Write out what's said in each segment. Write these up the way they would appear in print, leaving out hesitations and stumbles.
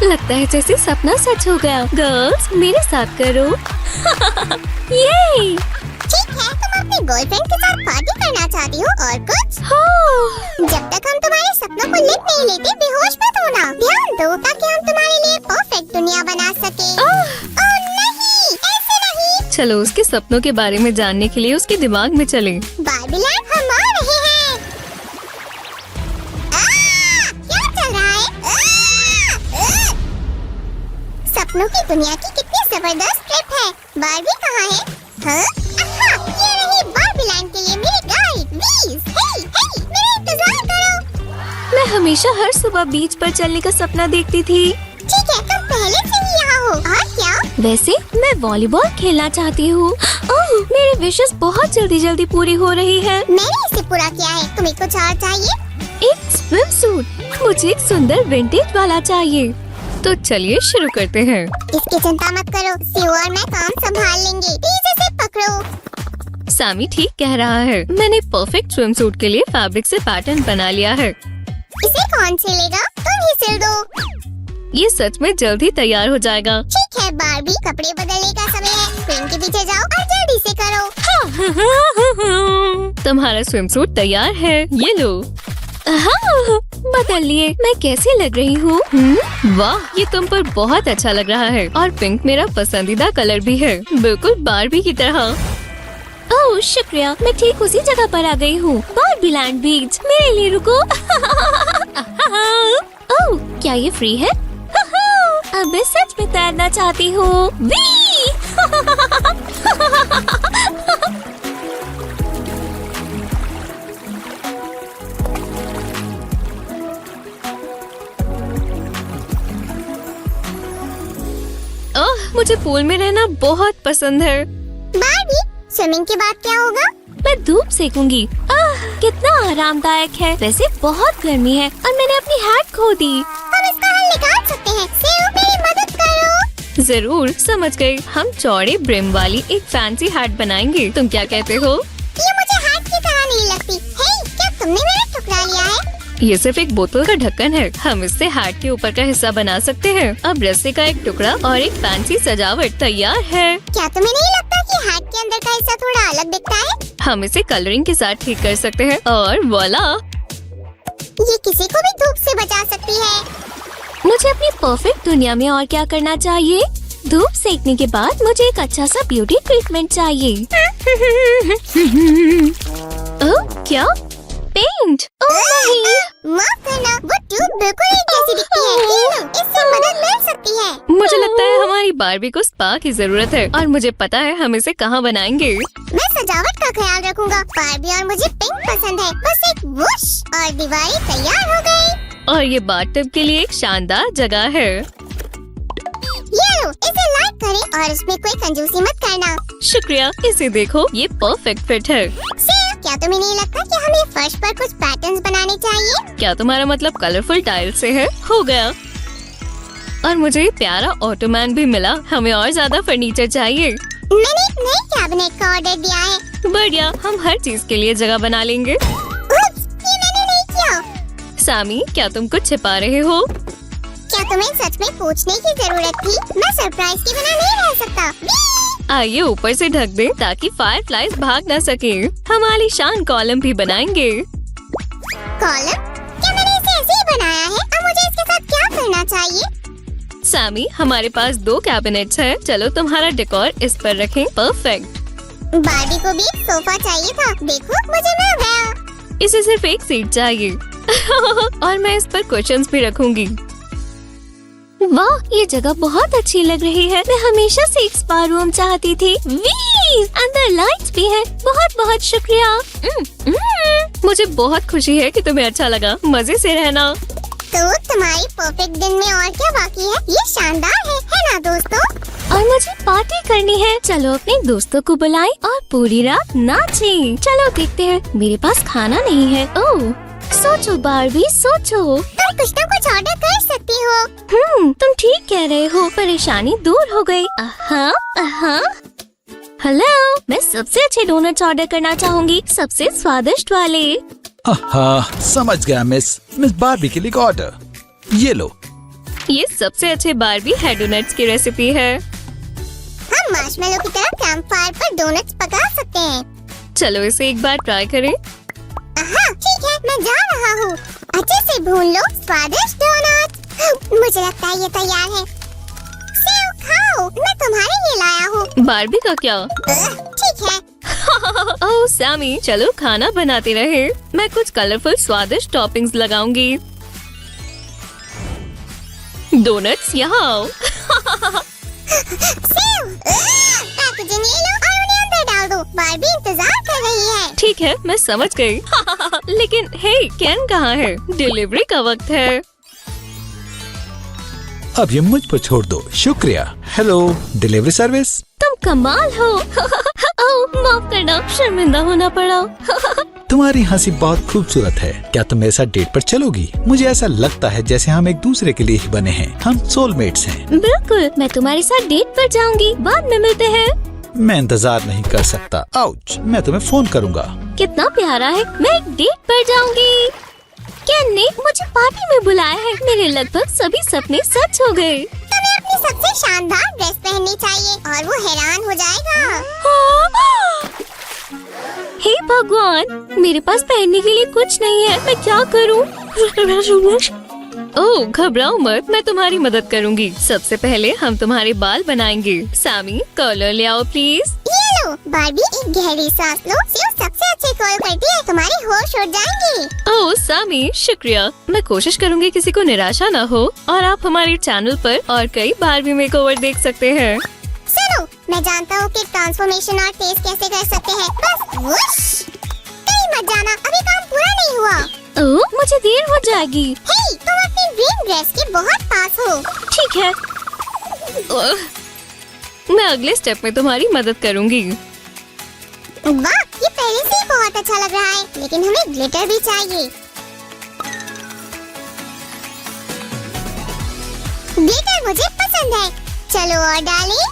लगता है जैसे सपना सच हो गया। गर्ल्स मेरे साथ करो। ये ठीक है, तुम अपने गर्लफ्रेंड के साथ पार्टी करना चाहती हो और कुछ? जब तक हम तुम्हारे सपनों को लिख नहीं लेते बेहोश मत होना। ध्यान दो ताकि हम तुम्हारे लिए परफेक्ट दुनिया बना सके। ओह नहीं, ऐसे नहीं। चलो उसके सपनों के बारे में जानने के लिए उसके दिमाग में चलें। बार्बीलैंड हम आ रहे हैं। क्या चल रहा है? सपनों की दुनिया की कितनी जबरदस्त ट्रिप है। बार्बी कहाँ है? हाँ? ये रही बार्बीलैंड के लिए मेरी गाइड वीज। हे, मेरा इंतजार करो। मैं हमेशा हर सुबह बीच पर चलने का सपना देखती थी। ठीक है, तुम पहले से ही यहाँ हो। और क्या? वैसे मैं वॉलीबॉल खेलना चाहती हूँ। ओह, मेरी विशेस बहुत जल्दी पूरी हो रही है। मैंने इसे पूरा किया है, तुम्हें कुछ और चाहिए? एक स्विम सूट। मुझे एक सुंदर विंटेज वाला चाहिए। तो चलिए शुरू करते हैं। इसकी चिंता मत करो, सियो और मैं काम संभाल लेंगे। प्लीज इसे पकड़ो। सामी ठीक कह रहा है। मैंने परफेक्ट स्विम सूट के लिए फैब्रिक से पैटर्न बना लिया है। इसे कौन सिलेगा? तुम ही सिल दो। ये सच में जल्द ही तैयार हो जाएगा। ठीक है बार्बी, कपड़े बदलने का समय है। स्क्रीन के पीछे जाओ और जल्दी से करो। तुम्हारा स्विम सूट तैयार है, ये लो। हाँ, बदल लिए। मैं कैसी लग रही हूँ? वाह, ये तुम पर बहुत अच्छा लग रहा है। और पिंक मेरा पसंदीदा कलर भी है, बिल्कुल बार्बी की तरह। ओह शुक्रिया, मैं ठीक उसी जगह पर आ गई हूँ। बार्बीलैंड बीच, मेरे लिए रुको। ओह, क्या ये फ्री है? अब मैं सच में तैरना चाहती हूँ। ओह, मुझे पूल में रहना बहुत पसंद है। बार्बी, स्विमिंग के बाद क्या होगा? मैं धूप सेकूंगी। कितना आरामदायक है। वैसे बहुत गर्मी है और मैंने अपनी हैट खो दी। हम इसका हल निकाल सकते हैं। सेव, मेरी मदद करो। जरूर, समझ गई। हम चौड़े ब्रिम वाली एक फैंसी हैट बनाएंगे। तुम क्या कहते हो? ये मुझे हैट की तरह नहीं लगती। हे, क्या तुमने मेरा टुकड़ा लिया है? ये सिर्फ एक बोतल का ढक्कन है। हम इससे हैट के ऊपर का हिस्सा बना सकते हैं। अब रस्से का एक टुकड़ा और एक फैंसी सजावट तैयार है। क्या तुम्हें नहीं लगता कि हैट के अंदर का हिस्सा थोड़ा अलग दिखता है? हम इसे कलरिंग के साथ ठीक कर सकते हैं और वॉला! ये किसी को भी धूप से बचा सकती है। मुझे अपनी परफेक्ट दुनिया में और क्या करना चाहिए? धूप सेकने के बाद मुझे एक अच्छा सा ब्यूटी ट्रीटमेंट चाहिए। ओह, क्या? पेंट? ओह नहीं! माफ करना, वो ट्यूब बिल्कुल एक जैसी दिखती है। ये लो, इससे मदद मिल सकती है। मुझे लगता है हमारी बार्बी को स्पा की जरूरत है और मुझे पता है हम इसे कहाँ बनाएंगे। मैं सजावट का ख्याल रखूंगा। बार्बी और मुझे पिंक पसंद है। बस एक वुश और दीवारें तैयार हो गई। और ये बाथटब के लिए एक शानदार जगह है। ये लो, इसे लाइक करें और इसमें कोई कंजूसी मत करना। शुक्रिया, इसे देखो, ये परफेक्ट फिट है। क्या तुम्हें नहीं लगता कि हमें फर्श पर कुछ पैटर्न्स बनाने चाहिए? क्या तुम्हारा मतलब कलरफुल टाइल से है? हो गया। और मुझे प्यारा ऑटोमैन भी मिला। हमें और ज्यादा फर्नीचर चाहिए। मैंने एक नई कैबिनेट का ऑर्डर दिया है। बढ़िया, हम हर चीज के लिए जगह बना लेंगे। उप्स, ये मैंने नहीं किया। सामी, क्या तुम कुछ छिपा रहे हो? क्या तुम्हें सच में पूछने की जरूरत थी? मैं सरप्राइज के बिना नहीं रह सकता। आइए ऊपर से ढक दें ताकि फायरफ्लाइज भाग न सके। हम आलीशान कॉलम भी बनाएंगे। कॉलम? क्या मैंने इसे ऐसे ही बनाया है? अब मुझे इसके साथ क्या करना चाहिए? सामी, हमारे पास 2 कैबिनेट्स हैं। चलो तुम्हारा डेकोर इस पर रखें। परफेक्ट। बार्बी को भी एक सोफा चाहिए था। देखो, मुझे मिल गया। इसे सिर्फ एक सीट चाहिए। और मैं इस पर कुशन्स भी रखूंगी। वाह, ये जगह बहुत अच्छी लग रही है। मैं हमेशा से एक स्पा रूम चाहती थी। अंदर लाइट्स भी है। बहुत बहुत शुक्रिया। मुझे बहुत खुशी है कि तुम्हें अच्छा लगा। मजे से रहना। तो तुम्हारी परफेक्ट दिन में और क्या बाकी है? ये शानदार है ना दोस्तों? और मुझे पार्टी करनी है। चलो अपने दोस्तों को बुलाएं और पूरी रात नाचें। चलो देखते हैं। मेरे पास खाना नहीं है। ओह, सोचो बार्बी, सोचो। तुम कुछ ना कुछ ऑर्डर कर सकती हो। तुम ठीक कह रहे हो। परेशानी दूर हो गई। हेलो, मैं सबसे अच्छे डोनट्स ऑर्डर करना चाहूँगी, सबसे स्वादिष्ट वाले। समझ गया मिस बार्बी के लिए ऑर्डर। ये लो। ये सबसे अच्छे बारबी है डोनट्स की रेसिपी है। हम मार्शमेलो की तरह कैंप फायर पर डोनट्स पका सकते हैं। चलो इसे एक बार ट्राई करें। ठीक है, मैं जा रहा हूँ। अच्छे से भून लो स्वादिष्ट डोनट। मुझे लगता है ये तैयार है। सेव खाओ, मैं तुम्हारे लिए लाया हूँ। बारबी का क्या? ठीक है। ओह सैमी, चलो खाना बनाते रहे। मैं कुछ कलरफुल स्वादिष्ट टॉपिंग्स लगाऊंगी। डोनट्स यहाँ आओ। सेव, पैकेजिंग ले लो और उन्हें अंदर डाल दो। बारबी इंतजार कर रही है। ठीक है, मैं समझ गई। लेकिन हे, केन कहाँ है? डिलीवरी का वक्त है। अब ये मुझ पर छोड़ दो। शुक्रिया। Hello delivery service. तुम कमाल हो। ओह माफ करना, शर्मिंदा होना पड़ा। तुम्हारी हंसी बहुत खूबसूरत है। क्या तुम मेरे साथ डेट पर चलोगी? मुझे ऐसा लगता है जैसे हम एक दूसरे के लिए ही बने हैं। हम सोलमेट्स हैं। बिल्कुल, मैं तुम्हारे साथ डेट पर जाऊंगी। बाद में मिलते हैं। मैं इंतजार नहीं कर सकता। आउच, मैं तुम्हें फोन करूंगा। कितना प्यारा है। मैं एक डेट पर जाऊंगी। केन ने मुझे पार्टी में बुलाया है। मेरे लगभग सभी सपने सच हो गए। तुम्हें अपनी सबसे शानदार ड्रेस पहननी चाहिए और वो हैरान हो जाएगा। हे भगवान, मेरे पास पहनने के लिए कुछ नहीं है। मैं क्या करूं? ओह घबराओ मत, मैं तुम्हारी मदद करूंगी। सबसे पहले हम तुम्हारे बाल बनाएंगे। सैमी, कलर ले आओ प्लीज। ये लो बारबी, एक गहरी सांस लो। सेव सबसे अच्छे कॉल करती है, तुम्हारे होश उड़ जाएंगे। ओह सैमी, शुक्रिया। मैं कोशिश करूंगी किसी को निराशा न हो और आप हमारे चैनल पर और कई बारबी मेकओवर देख सकते हैं। सुनो, मैं जानता हूँ कि ट्रांसफॉर्मेशन और फेस कैसे कर सकते हैं। बस वुश। कहीं मत जाना, अभी काम पूरा नहीं हुआ। ओह, मुझे देर हो जाएगी। हे, तुम अपनी ड्रीम ड्रेस के बहुत पास हो। ठीक है, मैं अगले स्टेप में तुम्हारी मदद करूंगी। वाह, ये पहले से ही बहुत अच्छा लग रहा है, लेकिन हमें ग्लिटर भी चाहिए। ग्लिटर मुझे पसंद है। चलो और डालें।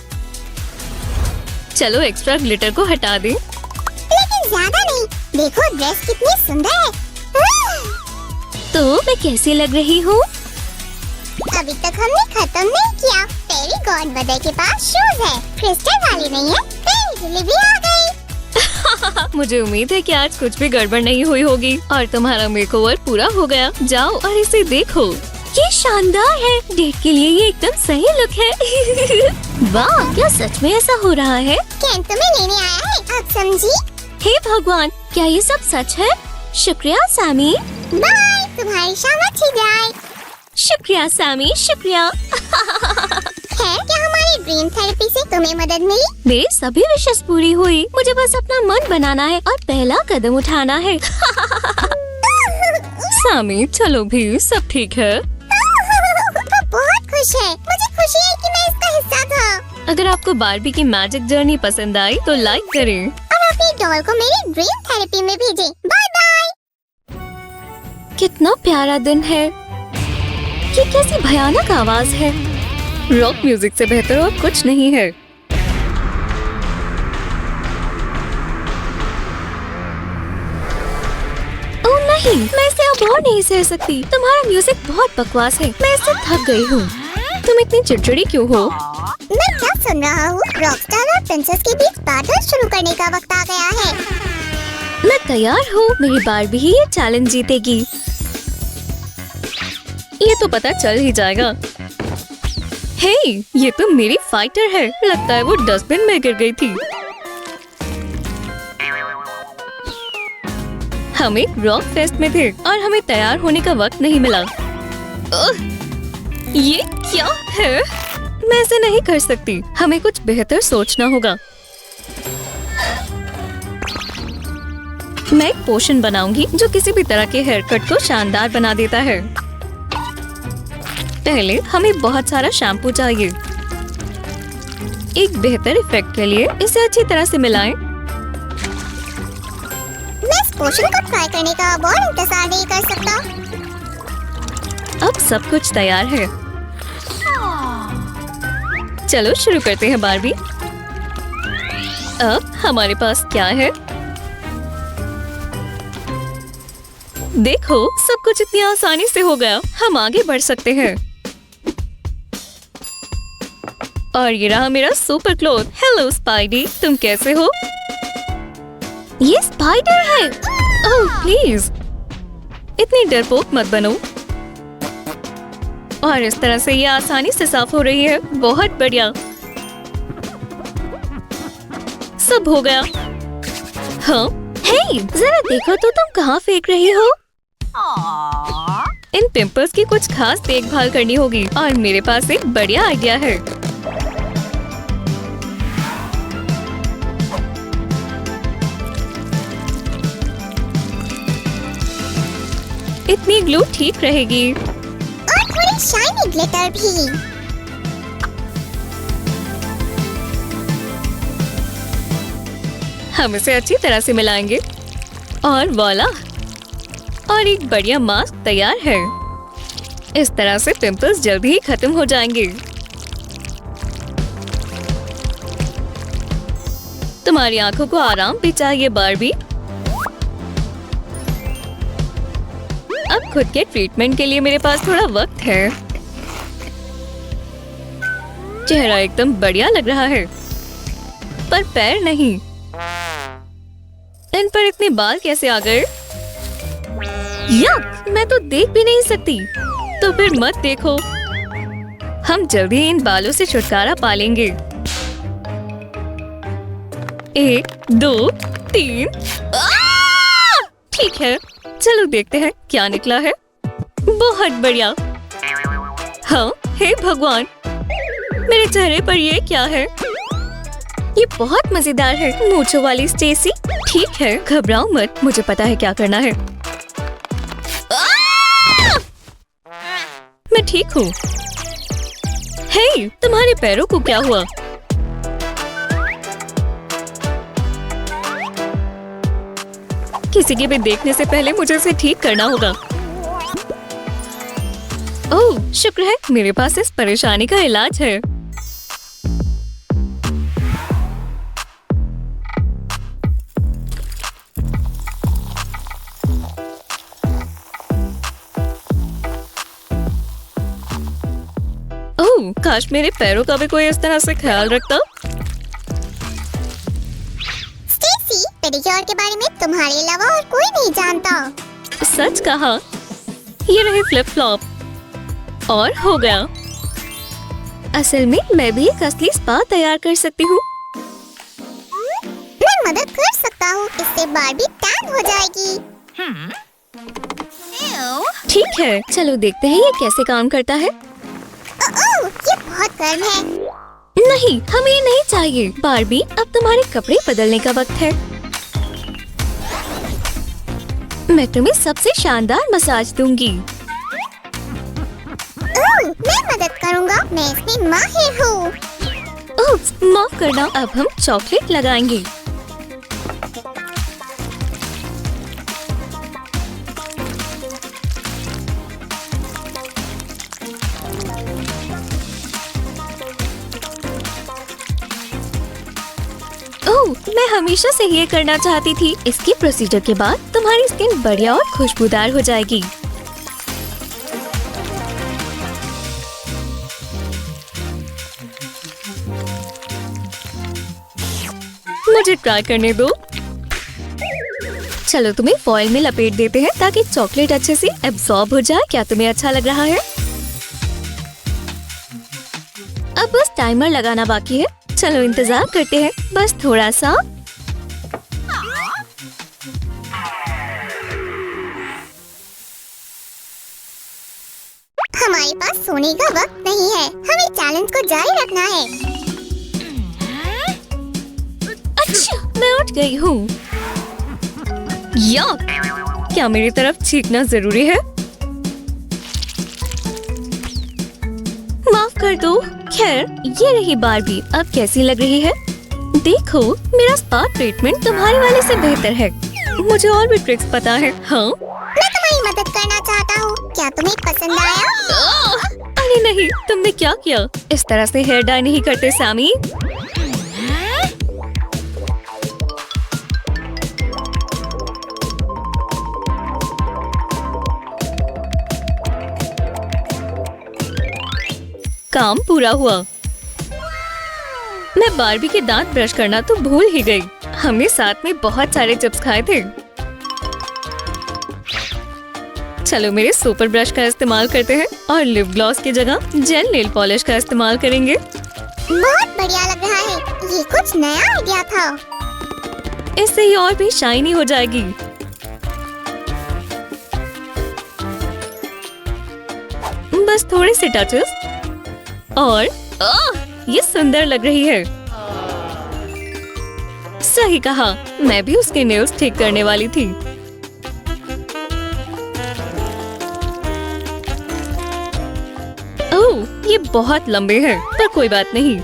चलो एक्स्ट्रा ग्लिटर को हटा दें। लेकिन ज्यादा नहीं। देखो ड्रेस कितनी सुंदर है। तो मैं कैसी लग रही हूँ? अभी तक हमने खत्म नहीं किया। फेरी गॉडमदर के पास शूज है, क्रिस्टल वाली नहीं है। फेरी डिलीवरी आ गई। मुझे उम्मीद है कि आज कुछ भी गड़बड़ नहीं हुई होगी और तुम्हारा मेकओवर पूरा हो गया। जाओ और इसे देखो। ये शानदार है। डेट के लिए ये एकदम सही लुक है। वाह, क्या सच में ऐसा हो रहा है? केन तुम्हें लेने आया है, अब समझी? हे भगवान, क्या ये सब सच है? शुक्रिया सैमी। बाय, तुम्हारी शाम अच्छी जाए। शुक्रिया सैमी, शुक्रिया। है क्या हमारी ड्रीम थेरेपी से तुम्हें मदद मिली? मेरी सभी विशेष पूरी हुई। मुझे बस अपना मन बनाना है और पहला कदम उठाना है। सैमी, चलो भी, सब ठीक है। वो बहुत खुश है। मुझे खुशी है कि मैं इसका हिस्सा था। अगर आपको बारबी की मैजिक जर्नी पसंद आई तो लाइक करें और अपनी डॉल को मेरी ड्रीम थेरेपी में भेजें। Bye bye. कितना प्यारा दिन है। ये कैसी भयानक आवाज है। रॉक म्यूजिक से बेहतर और कुछ नहीं है। ओह नहीं, मैं इसे अब और नहीं सह सकती। तुम्हारा म्यूजिक बहुत बकवास है। मैं इससे थक गई हूँ। तुम इतनी चिड़चिड़ी क्यों हो? मैं क्या सुन रहा हूँ? रॉकस्टार और प्रिंसेस के बीच बैटल शुरू करने का वक्त आ गया है। मैं तैयार हूँ। मेरी बारबी ही ये चैलेंज जीतेगी। ये तो पता चल ही जाएगा। हे, ये तो मेरी फाइटर है। लगता है वो डस्टबिन में गिर गई थी। हम एक रॉक फेस्ट में थे और हमें तैयार होने का वक्त नहीं मिला। ये क्या है? मैं ऐसे नहीं कर सकती। हमें कुछ बेहतर सोचना होगा। मैं एक पोशन बनाऊंगी जो किसी भी तरह के हेयर कट को शानदार बना देता है। पहले हमें बहुत सारा शैम्पू चाहिए। एक बेहतर इफेक्ट के लिए इसे अच्छी तरह से मिलाएं। मैं इस पोशन को ट्राई करने का अब और इंतजार नहीं कर सकता। अब सब कुछ तैयार है। चलो शुरू करते हैं बारबी। अब हमारे पास क्या है? देखो, सब कुछ इतनी आसानी से हो गया। हम आगे बढ़ सकते हैं। और ये रहा मेरा सुपर क्लोथ। हेलो स्पाइडी, तुम कैसे हो? ये स्पाइडर है। ओह प्लीज, इतनी डरपोक मत बनो। और इस तरह से ये आसानी से साफ हो रही है। बहुत बढ़िया, सब हो गया। हाँ, हे, जरा देखो तो तुम कहाँ फेंक रही हो? इन पिंपल्स की कुछ खास देखभाल करनी होगी और मेरे पास एक बढ़िया आइडिया है। इतनी ग्लू ठीक रहेगी। और थोड़ी शाइनी ग्लिटर भी। हम इसे अच्छी तरह से मिलाएंगे और वॉला, और एक बढ़िया मास्क तैयार है। इस तरह से पिंपल्स जल्दी ही खत्म हो जाएंगे। तुम्हारी आंखों को आराम भी चाहिए बार्बी। अब खुद के ट्रीटमेंट के लिए मेरे पास थोड़ा वक्त है। चेहरा एकदम बढ़िया लग रहा है, पर पैर नहीं। इन पर इतने बाल कैसे आ गए? यक, मैं तो देख भी नहीं सकती। तो फिर मत देखो। हम जल्दी ही इन बालों से छुटकारा पा लेंगे। 1, 2, 3। ठीक है, चलो देखते हैं क्या निकला है। बहुत बढ़िया। हाँ, हे भगवान, मेरे चेहरे पर ये क्या है? ये बहुत मजेदार है। मूंछों वाली स्टेसी। ठीक है, घबराओ मत, मुझे पता है क्या करना है। मैं ठीक हूँ। हे, तुम्हारे पैरों को क्या हुआ? किसी के भी देखने से पहले मुझे इसे ठीक करना होगा। ओह, शुक्र है मेरे पास इस परेशानी का इलाज है। ओह, काश मेरे पैरों का भी कोई इस तरह से ख्याल रखता। स्टेसी, पेडिक्योर के बारे में तुम्हारे अलावा और कोई नहीं जानता। सच कहा। ये रहे फ्लिप फ्लॉप, और हो गया। असल में मैं भी एक असली स्पा तैयार कर सकती हूँ। मैं मदद कर सकता हूँ, इससे बार्बी टैन हो जाएगी। ठीक है, चलो देखते हैं ये कैसे काम करता है। ओह, ये बहुत गर्म है। नहीं, हमें ये नहीं चाहिए। बार्बी, अब तुम्हारे कपड़े बदलने का वक्त है। मैं तुम्हें सबसे शानदार मसाज दूंगी। ओह, मैं मदद करूँगा, मैं इसमें माहिर हूँ। ओह, माफ करना, अब हम चॉकलेट लगाएंगे। ओह, मैं हमेशा से ये करना चाहती थी। इसके प्रोसीजर के बाद तुम्हारी स्किन बढ़िया और खुशबूदार हो जाएगी। मुझे ट्राई करने दो। चलो तुम्हें फॉइल में लपेट देते हैं ताकि चॉकलेट अच्छे से एब्जॉर्ब हो जाए। क्या तुम्हें अच्छा लग रहा है? अब बस टाइमर लगाना बाकी है। चलो इंतजार करते हैं, बस थोड़ा सा। हमारे पास सोने का वक्त नहीं है, हमें चैलेंज को जारी रखना है। अच्छा, मैं उठ गई हूँ। याक, क्या मेरी तरफ छींकना जरूरी है? माफ कर दो। खैर, ये रही बार्बी। अब कैसी लग रही है? देखो, मेरा स्पा ट्रीटमेंट तुम्हारे वाले से बेहतर है। मुझे और भी ट्रिक्स पता है। हाँ, मैं तुम्हारी मदद करना चाहता हूँ, क्या तुम्हें पसंद आया? अरे नहीं, तुमने क्या किया? इस तरह से हेयर डाई नहीं करते सैमी। काम पूरा हुआ। मैं बारबी के दांत ब्रश करना तो भूल ही गई। हमने साथ में बहुत सारे चिप्स खाए थे। चलो मेरे सुपर ब्रश का इस्तेमाल करते हैं और लिप ग्लॉस की जगह जेल नेल पॉलिश का इस्तेमाल करेंगे। बहुत बढ़िया लग रहा है। ये कुछ नया आइडिया था। इससे ये और भी शाइनी हो जाएगी। बस थोड़े से टचेस और ये सुंदर लग रही है। सही कहा, मैं भी उसके नेल्स ठीक करने वाली थी। ओह, ये बहुत लंबे हैं, पर कोई बात नहीं।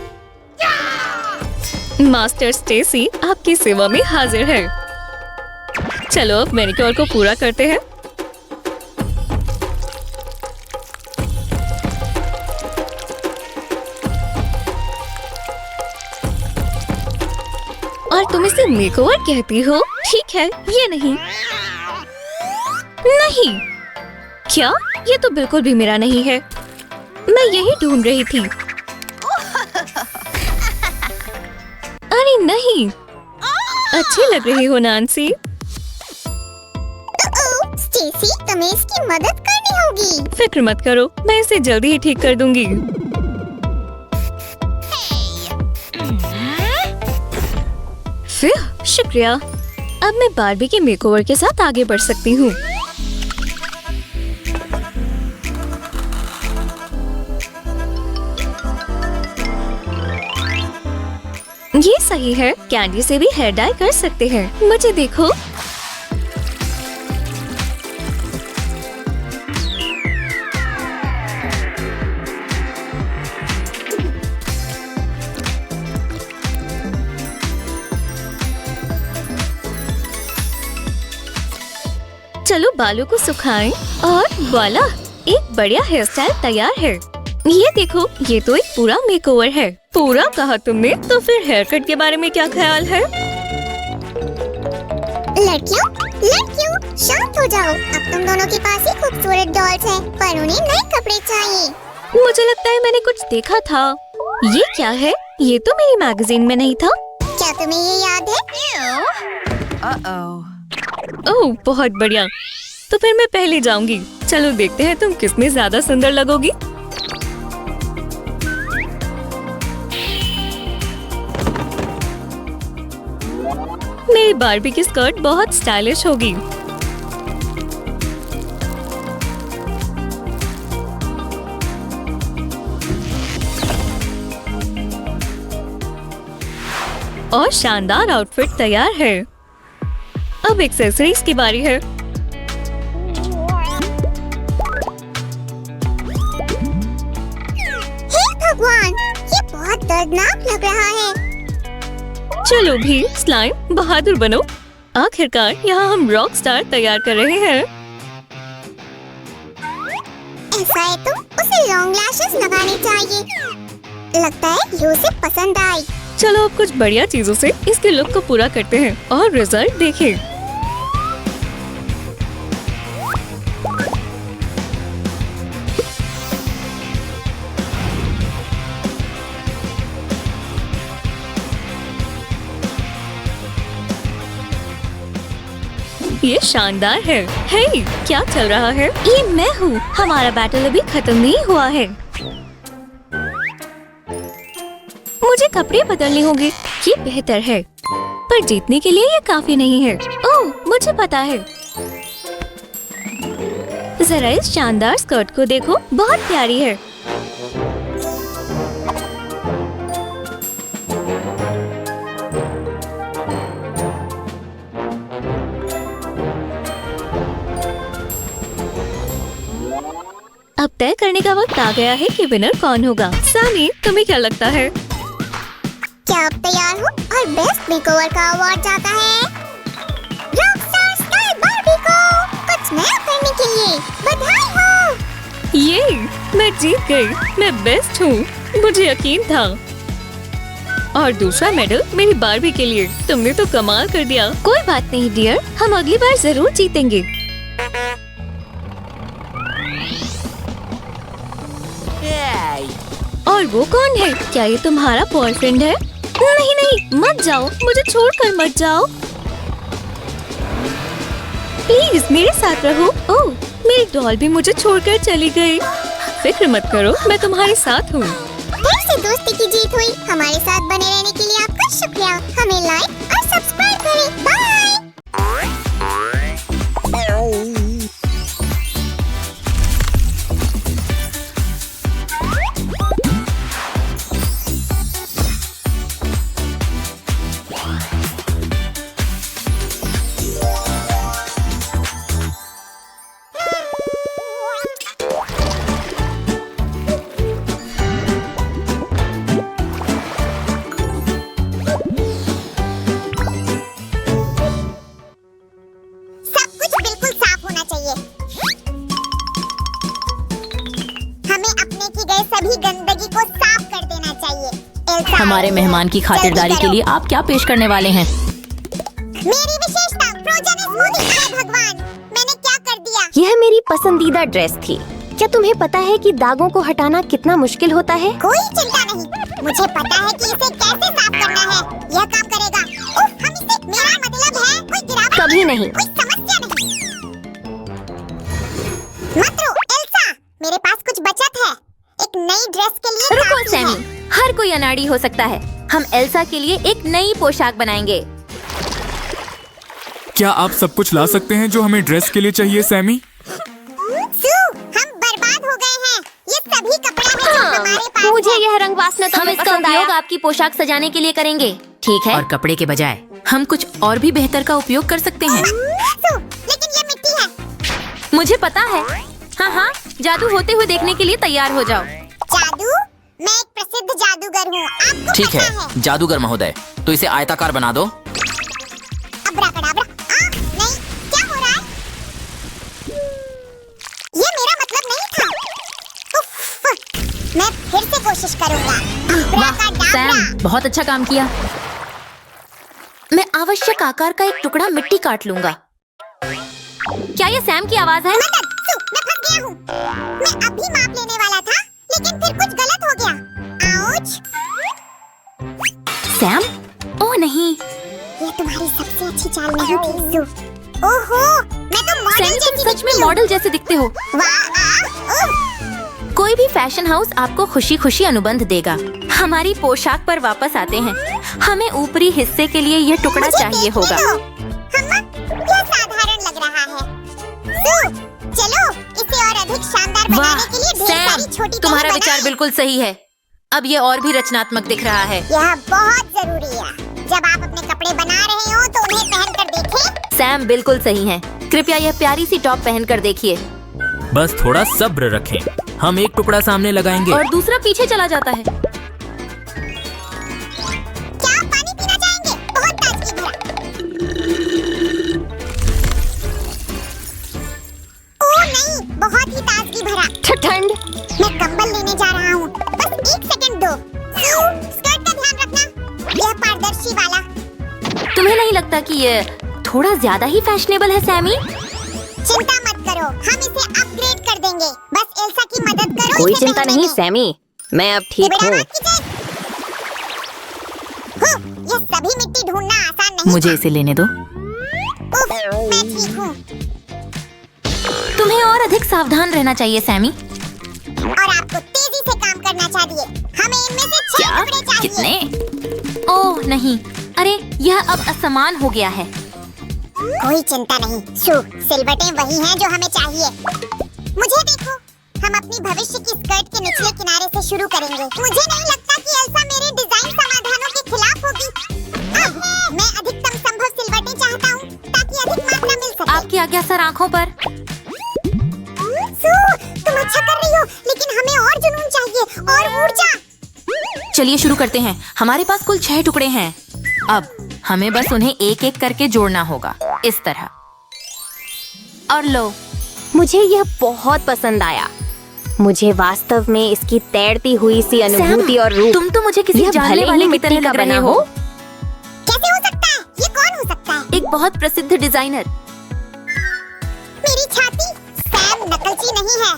मास्टर स्टेसी आपकी सेवा में हाजिर है। चलो अब मैनिक्योर को पूरा करते हैं। और तुम इसे मेकओवर कहती हो? ठीक है, ये नहीं। नहीं, क्या? ये तो बिल्कुल भी मेरा नहीं है। मैं यही ढूंढ रही थी। अरे नहीं, अच्छी लग रही हो नैन्सी। स्टेसी, तुम्हें इसकी मदद करनी होगी। फिक्र मत करो, मैं इसे जल्दी ही ठीक कर दूंगी। फिर शुक्रिया। अब मैं बारबी के मेकओवर के साथ आगे बढ़ सकती हूँ। ये सही है। कैंडी से भी हेयर डाई कर सकते हैं। मुझे देखो। चलो बालों को सुखाएं और वाला, एक बढ़िया हेयर स्टाइल तैयार है। ये देखो, ये तो एक पूरा मेकओवर है। पूरा कहा तुमने? तो फिर हेयर कट के बारे में क्या ख्याल है? लड़कियों, लड़कियों, शांत हो जाओ। अब तुम दोनों के पास ही खूबसूरत डॉल्स हैं, पर उन्हें नए कपड़े चाहिए। मुझे लगता है मैंने कुछ देखा था। ये क्या है? ये तो मेरी मैगजीन में नहीं था। क्या तुम्हें ये याद है? ओह, बहुत बढ़िया। तो फिर मैं पहले जाऊंगी। चलो देखते हैं तुम किसमें ज्यादा सुंदर लगोगी। मेरी बारबी की स्कर्ट बहुत स्टाइलिश होगी। और शानदार आउटफिट तैयार है। अब एक्सेसरीज की बारी है। हे भगवान, ये बहुत दर्दनाक लग रहा है। चलो भी स्लाइम, बहादुर बनो। आखिरकार यहाँ हम रॉक स्टार तैयार कर रहे हैं। ऐसा है तो उसे लॉन्ग लैशेस लगाने चाहिए। लगता है ये उसे पसंद आई। चलो अब कुछ बढ़िया चीजों से इसके लुक को पूरा करते हैं और रिजल्ट देखें। ये शानदार है। हे, क्या चल रहा है? ये मैं हूँ। हमारा बैटल अभी खत्म नहीं हुआ है। मुझे कपड़े बदलने होंगे। ये बेहतर है, पर जीतने के लिए ये काफी नहीं है। ओह, मुझे पता है। जरा इस शानदार स्कर्ट को देखो, बहुत प्यारी है। अब तय करने का वक्त आ गया है कि विनर कौन होगा। सामी, तुम्हें क्या लगता है? क्या आप तैयार हो? और बेस्ट मेकओवर का अवार्ड जाता है रॉकस्टार स्टाइल बारबी को। कुछ नया करने के लिए बधाई हो। ये, मैं जीत गई। मैं बेस्ट हूँ, मुझे यकीन था। और दूसरा मेडल मेरी बारबी के लिए। तुमने तो कमाल कर दिया। कोई बात नहीं डियर, हम अगली बार जरूर जीतेंगे। और वो कौन है? क्या ये तुम्हारा बॉयफ्रेंड है? नहीं नहीं, मत जाओ, मुझे छोड़कर मत जाओ। प्लीज मेरे साथ रहो। ओह, मेरी डॉल भी मुझे छोड़कर चली गई। फिक्र मत करो, मैं तुम्हारे साथ हूँ। फिर से दोस्ती की जीत हुई। हमारे साथ बने रहने के लिए आपका शुक्रिया। हमें लाइक और सब्सक्राइब करें। बाय। सभी गंदगी को साफ कर देना चाहिए। एल्सा, हमारे मेहमान की खातिरदारी के लिए आप क्या पेश करने वाले हैं? मेरी विशेषता फ्रोजन स्मूदी। अरे भगवान, मैंने क्या कर दिया? यह मेरी पसंदीदा ड्रेस थी। क्या तुम्हें पता है कि दागों को हटाना कितना मुश्किल होता है? कोई चिंता नहीं, मुझे पता है कि इसे कैसे साफ करना है। यह काम करेगा। उफ, हम इसे, मेरा मतलब है कोई गिरावट कभी नहीं। कोई समस्या नहीं। मत रो एल्सा, मेरे पास कुछ बचत है। एक नई ड्रेस के लिए रुको काफी सैमी, है। हर कोई अनाड़ी हो सकता है। हम एल्सा के लिए एक नई पोशाक बनाएंगे। क्या आप सब कुछ ला सकते हैं जो हमें ड्रेस के लिए चाहिए सैमी? सू, हम बर्बाद हो गए हैं। ये सभी कपड़े हैं जो हमारे पास मुझे है। यह रंग वासना हम इसका उपयोग आपकी पोशाक सजाने के लिए करेंगे, ठीक है? और कपड़े के बजाय हम कुछ और भी बेहतर का उपयोग कर सकते हैं। सू, लेकिन ये मिट्टी है। मुझे पता है। हाँ हाँ, जादू होते हुए देखने के लिए तैयार हो जाओ। जादू? मैं एक प्रसिद्ध जादूगर हूँ, आपको ठीक पता है जादूगर महोदय, तो इसे आयताकार बना दो। अब्राकडाब्रा। नहीं, क्या हो रहा है? ये मेरा मतलब नहीं था। उफ, मैं फिर से कोशिश करूँगा। वाह अब्राकडाब्रा। सैम, बहुत अच्छा काम किया। मैं आवश्यक आकार का एक टुकड़ा मिट्टी काट लूंगा। क्या ये सैम की आवाज है? मदद! सू, मैं फंस गया हूँ। मैं अभी माप लेने वाला था, लेकिन फिर कुछ गलत हो गया। आउच! सैम? ओह नहीं, ये तुम्हारी सबसे अच्छी चाल नहीं थी, सू। ओहो, मैं तो मॉडल सैम तुम जैसी सच में दिखती हूँ। मॉडल जैसे दिखते हो। वाह! ओह! कोई भी फैशन हाउस आपको खुशी खुशी अनुबंध देगा। हमारी पोशाक पर वापस आते हैं। हमें ऊपरी हिस्से के लिए यह टुकड़ा मुझे चाहिए देखने होगा। दो। हम्मा, यह साधारण लग रहा है। सू, चलो इसे और अधिक शानदार वाह बनाने के लिए ढेर सारी सैम, छोटी तुम्हारा टहनी विचार बनाएं। बिल्कुल सही है। अब ये और भी रचनात्मक दिख रहा है। यह बहुत जरूरी है। जब आप अपने कपड़े बना रहे हो तो उन्हें पहनकर देखें। सैम बिल्कुल सही है। कृपया यह प्यारी सी टॉप पहनकर देखिए। बस थोड़ा सब्र रखें, हम एक टुकड़ा सामने लगाएंगे। और दूसरा पीछे चला जाता है। क्या आप पानी पीना चाहेंगे? बहुत ताजगी भरा। ओह नहीं, बहुत ही ताजगी भरा। ठंड। मैं कंबल लेने जा रहा हूँ। बस एक सेकंड दो। सू, स्कर्ट का ध्यान रखना। यह पारदर्शी वाला। तुम्हें नहीं लगता कि ये थोड़ा ज्यादा ही फैशनेबल है सैमी? चिंता मत करो, हम इसे अपग्रेड कर देंगे। बस एल्सा की मदद करो। कोई इसे चिंता पहनने नहीं में। सैमी, मैं अब ठीक बेटा हूँ। बात कीजिए। ये सभी मिट्टी ढूंढना आसान नहीं मुझे था। इसे लेने दो। उफ, मैं ठीक हूँ। तुम्हें और अधिक सावधान रहना चाहिए सैमी। और आपको तेजी से काम करना चाहिए। हमें इनमें से 6 क्या? टुकड़े चाहिए। कितने? ओह नहीं, अरे यह अब असमान हो गया है। कोई चिंता नहीं, सू, सिलवटें वही हैं जो हमें चाहिए। मुझे देखो, हम अपनी भविष्य की स्कर्ट के निचले किनारे से शुरू करेंगे। मुझे नहीं लगता कि एल्सा मेरे डिजाइन समाधानों के खिलाफ होगी। अब मैं अधिकतम संभव सिलवटें चाहता हूँ ताकि अधिक मात्रा मिल सके। आपकी आज्ञा सर, आंखों पर। सू, तुम अच्छा कर रही हो, लेकिन हमें और जुनून चाहिए और ऊर्जा। चलिए शुरू करते हैं। हमारे पास कुल 6 टुकड़े हैं। अब हमें बस उन्हें एक एक करके जोड़ना होगा, इस तरह। और लो, मुझे यह बहुत पसंद आया। मुझे वास्तव में इसकी तैरती हुई सी अनुभूति सैम, और रूप। तुम तो मुझे किसी यह जानने भले ही वाले की मिट्टी तरह का लग रहे बना हो। हो। कैसे हो सकता है? ये कौन हो सकता है? एक बहुत प्रसिद्ध डिजाइनर। मेरी छाती? सैम नकलची नहीं है।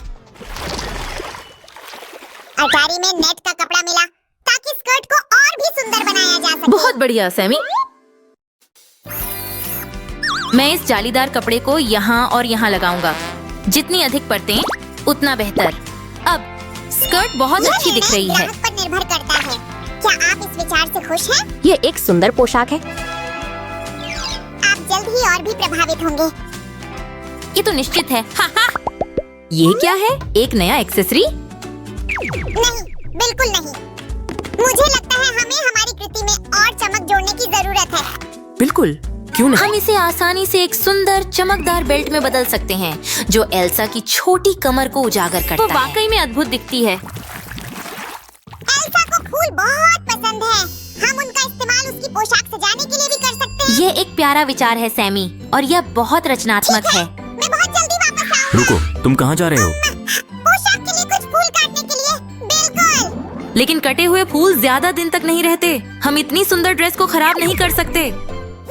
अटारी में नेट का कपड़ा मिला ताकि स्कर्ट को और भी सुंदर बनाया जा बहुत बढ़िया सैमी। मैं इस जालीदार कपड़े को यहाँ और यहाँ लगाऊंगा। जितनी अधिक परतें उतना बेहतर। अब स्कर्ट बहुत अच्छी दिख रही है। पर निर्भर करता है। क्या आप इस विचार से खुश हैं? ये एक सुंदर पोशाक है। आप जल्द ही और भी प्रभावित होंगे। ये तो निश्चित है। हा हा। ये क्या है? एक नया एक्सेसरी? नहीं, बिल्कुल नहीं। मुझे लगता है हमें हमारी कृति में और चमक जोड़ने की जरूरत है। बिल्कुल, क्यों नहीं? हम इसे आसानी से एक सुंदर चमकदार बेल्ट में बदल सकते हैं जो एल्सा की छोटी कमर को उजागर करता है। वो वाकई में अद्भुत दिखती है। एल्सा को फूल बहुत पसंद है। हम उनका इस्तेमाल उसकी पोशाक सजाने के लिए भी कर सकते हैं। ये एक प्यारा विचार है सैमी, और यह बहुत रचनात्मक है। मैं बहुत जल्दी वापस आऊंगा। रुको, तुम कहाँ जा रहे हो? पोशाक के लिए कुछ फूल काटने के लिए। बिल्कुल। लेकिन कटे हुए फूल ज्यादा दिन तक नहीं रहते। हम इतनी सुंदर ड्रेस को खराब नहीं कर सकते।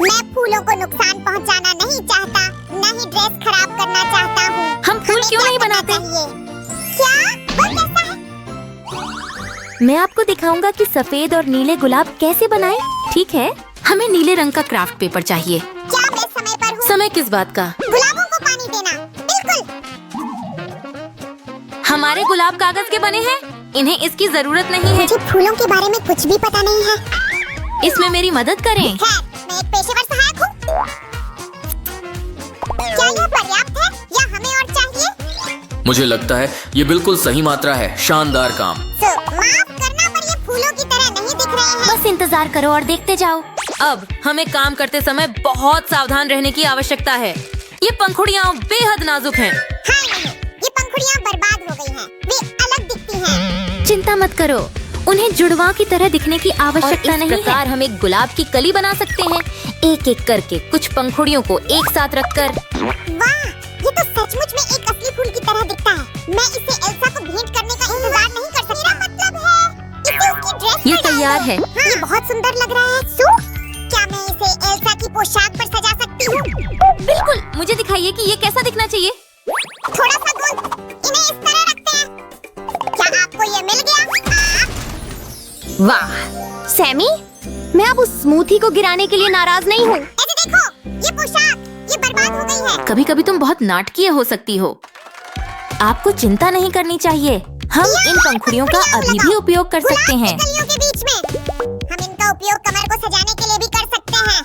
मैं फूलों को नुकसान पहुंचाना नहीं चाहता, न ही ड्रेस खराब करना चाहता हूँ। हम फूल हमें क्यों क्या नहीं करना बनाते? चाहिए? क्या? वो कैसा है? मैं आपको दिखाऊंगा कि सफेद और नीले गुलाब कैसे बनाएं। ठीक है? हमें नीले रंग का क्राफ्ट पेपर चाहिए। क्या मैं समय पर हूँ? समय किस बात का? गुलाबों को पानी देना। बिल्कुल। हमारे गुलाब कागज के बने हैं। इन्हें इसकी जरूरत नहीं है। मुझे फूलों के बारे में कुछ भी पता नहीं है। इसमें मेरी मदद करें। खैर, मैं एक पेशेवर सहायक हूँ। क्या यह पर्याप्त है या हमें और चाहिए? मुझे लगता है ये बिल्कुल सही मात्रा है। शानदार काम। माफ करना, पर ये फूलों की तरह नहीं दिख रहे हैं। बस इंतजार करो और देखते जाओ। अब हमें काम करते समय बहुत सावधान रहने की आवश्यकता है। ये पंखुड़ियाँ बेहद नाजुक हैं। हाँ नहीं, ये पंखुड़ियाँ बर्बाद हो गई हैं। वे अलग दिखती हैं। चिंता मत करो, उन्हें जुड़वा की तरह दिखने की आवश्यकता नहीं है। प्रकार हम एक गुलाब की कली बना सकते हैं, एक एक करके कुछ पंखुड़ियों को एक साथ रखकर। वाह, ये तो सचमुच में एक असली फूल की तरह दिखता है। मैं इसे एल्सा को भेंट करने का इंतजार नहीं कर सकता। मेरा मतलब है, इसे उसकी ड्रेस ये पर डाल तैयार दो। है। हाँ, ये बहुत सुंदर लग रहा है। सू, क्या मैं इसे एल्सा की पोशाक पर सजा सकती हूँ? बिल्कुल, मुझे दिखाइए कि ये कैसा दिखना चाहिए। थोड़ा सा गोल, इन्हें इस तरह रखते हैं। क्या आपको ये मिल गया? वाह सैमी, मैं अब उस स्मूथी को गिराने के लिए नाराज नहीं हूँ। ऐसे देखो, ये पोशाक, ये बर्बाद हो गई है। कभी कभी तुम बहुत नाटकीय हो सकती हो। आपको चिंता नहीं करनी चाहिए। हम इन पंखुड़ियों का अभी भी उपयोग कर सकते हैं। गुलाब की कलियों के बीच में हम इनका उपयोग कमर को सजाने के लिए भी कर सकते हैं।